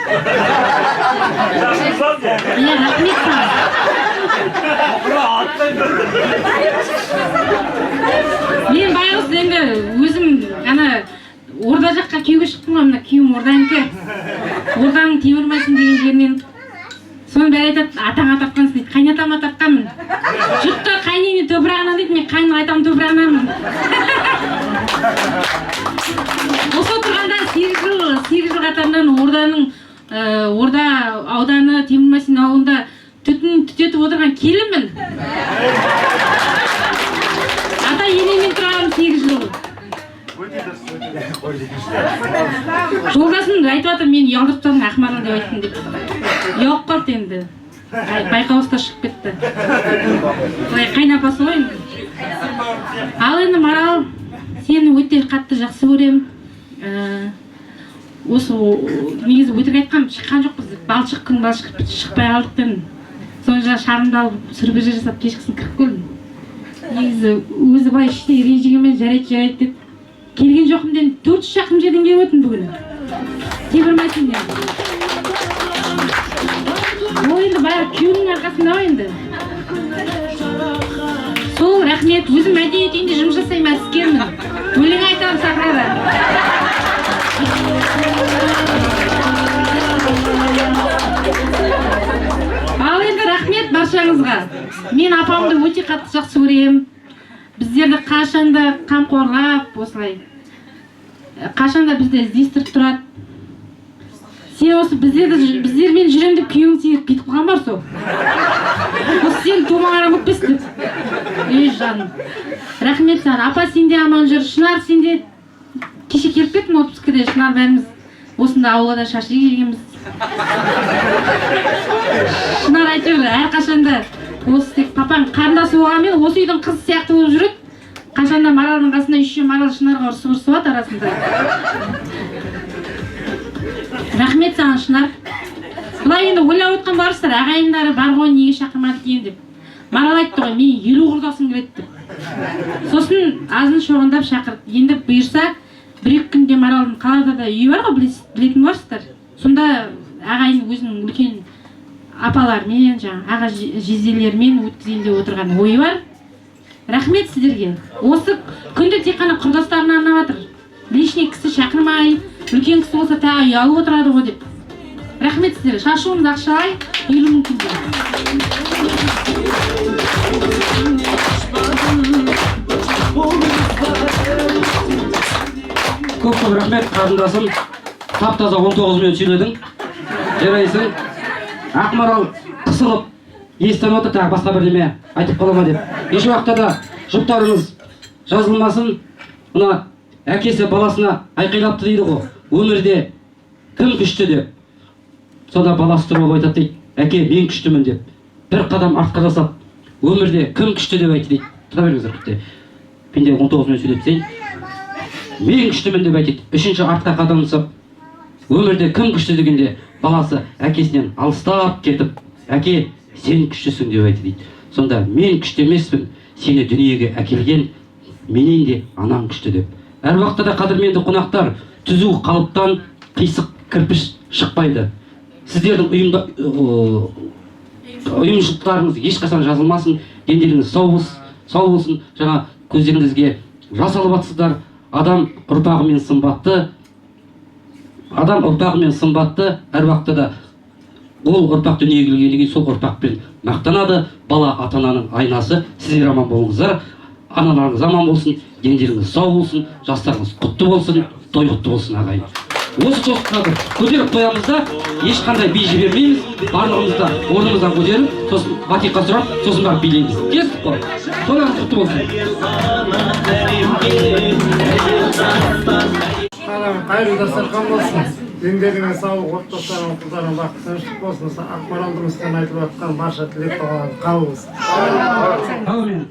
Рахмет саған. орданікі. Орданың темір машин деген жерінен. Соны бәрі айтады, атаңа тартқансың дейді. Қайнатама тартқанмын. Жұртты қайнені тобырағынан дейді, мен қайнын айтамын тобырағынанмын. Осы отырғанда 8 жыл қатарынан Орда ауданы темір машин ауылында түтін түтетіп отырған келінмін. Ата енемен тұрғаным 8 жыл. Жолдасым айтып жатыр, мен ұялдырып тастадың Ақмарал деп айттым деп. Ұялып қалды енді. Байқауыста шығып кетті. Былай қайнапасы ғой енді. Ал енді Марал, сені өте қатты жақсы көремін. Осы негізі өтірік айтқам, шыққан жоқпыз. Балшық күн балшық шықпай қалдық дедім. Соны жаңа шарымды алып сүрбеже жасап кешкісін кіріп көрдім. Негізі өзі былай ішіне ренжігенмен жарайды деп келген жоқым дедім. 400 шақырым жерден келіп өттім бүгін. Темір машинмен. Ол енді бәрі күйеуінің арқасында ғой енді. Сол рахмет, өзім мәдениет үйінде жұмыс жасаймын, әдіскермін. Өлең айтамын сахнада. Ал енді рахмет баршаңызға. Мен апамды өте қатты жақсы көремін. Біздерді қашанда қамқорлап, осылай. Қашанда бізді іздестіріп тұрады. Сен осы біздермен жүрем деп күйеуің сені кетіп қалған бар сол. Осы сені тумағанын өтпесін деп. Ей жаным. Рахмет саған. Апа сенде аман жүр. Шынар сенде кеше келіп кеттің отпускіде. Шынар бәріміз осында ауылда шашлик жегенбіз. Шынар әйтеуір әрқашанда осы тек папаң қарындасы болғанмен осы үйдің қызы сияқты болып жүреді. Қашанда Маралдың қасында еще Марал Шынарға ұрсып арасында. Рахмет саған Шынар. Бұлай енді ойлап отқан барсыздар, ағайындары бар ғой неге шақырмады екен деп. Марал айтты ғой, мен 50 құрдасым келеді деп. Сосын азын шоғындап шақырды. Енді бұйырса, 1-2 күнде Маралдың қалада да үйі бар ғой, білетін барсыздар. Сонда ағайын өзінің үлкен апалармен, аға жезделермен өткізейін деп отырған ойы бар. Рахмет сіздерге. Осы күнді тек қана құрдастарына арнап жатыр. Лишний кісі шақырмай, үлкен кісі болса тағы ұялып отырады ғой деп. Рахмет сіздерге. Шашуымыз ақшалай, үйілімін күнде. Көп рахмет қарындасым. Тап-таза 19 минут сөйледің. Жарайсың. Ақмарал қысылып, естен отыр, тағы басқа бірдеме айтып қалама деп. Еш уақытта да жұптарыңыз жазылмасын. Мына әкесі баласына айқайлапты дейді ғой. Өмірде кім күшті деп. Сонда баласы тұрып айтады дейді. Әке, мен күштімін деп. Бір қадам артқа жасап, өмірде кім күшті деп айтты дейді. Тұра беріңіздер күтті. Пенде 19 минут сөйлеп сен. Мен күштімін деп айтады. Үшінші артқа қадам жасап, өмірде кім күшті дегенде баласы әкесінен алыстап кетіп, әке, сен күштісің деп айтты дейді. Сонда мен күшті емеспін, сені дүниеге әкелген менен де анам күшті деп. Әр уақытта да қадірменді қонақтар, түзу қалыптан қисық кірпіш шықпайды. Сіздердің ұйымшылықтарыңыз ешқашан жазылмасын, дендеріңіз сау болсын. Жаңа көздеріңізге жас алып жатсыздар. Адам ұрпағымен сымбатты, әр уақытта да ол ұрпақ дүниеге келгеннен кейін сол ұрпақпен мақтанады. Бала ата-ананың айнасы. Сіздер аман болыңыздар. Аналарыңыз аман болсын, дендеріңіз сау болсын, жастарыңыз құтты болсын, той құтты болсын ағайын. Осы тостықтарды көтеріп қоямыз да, ешқандай би жібермейміз. Барлығымызда орнымыздан көтеріп, сосын батиқа сұрап, сосын барып билейміз. Кестік қой. Тойларыңыз құтты болсын. Қайырлы дастархан болсын. Дендеріңіз сау, отбасыларың, қыздарың бақыт тыныштық болсын. Ақмаралдың үстінен айтылып жатқан барша тілек қабыл болсын. Әумин.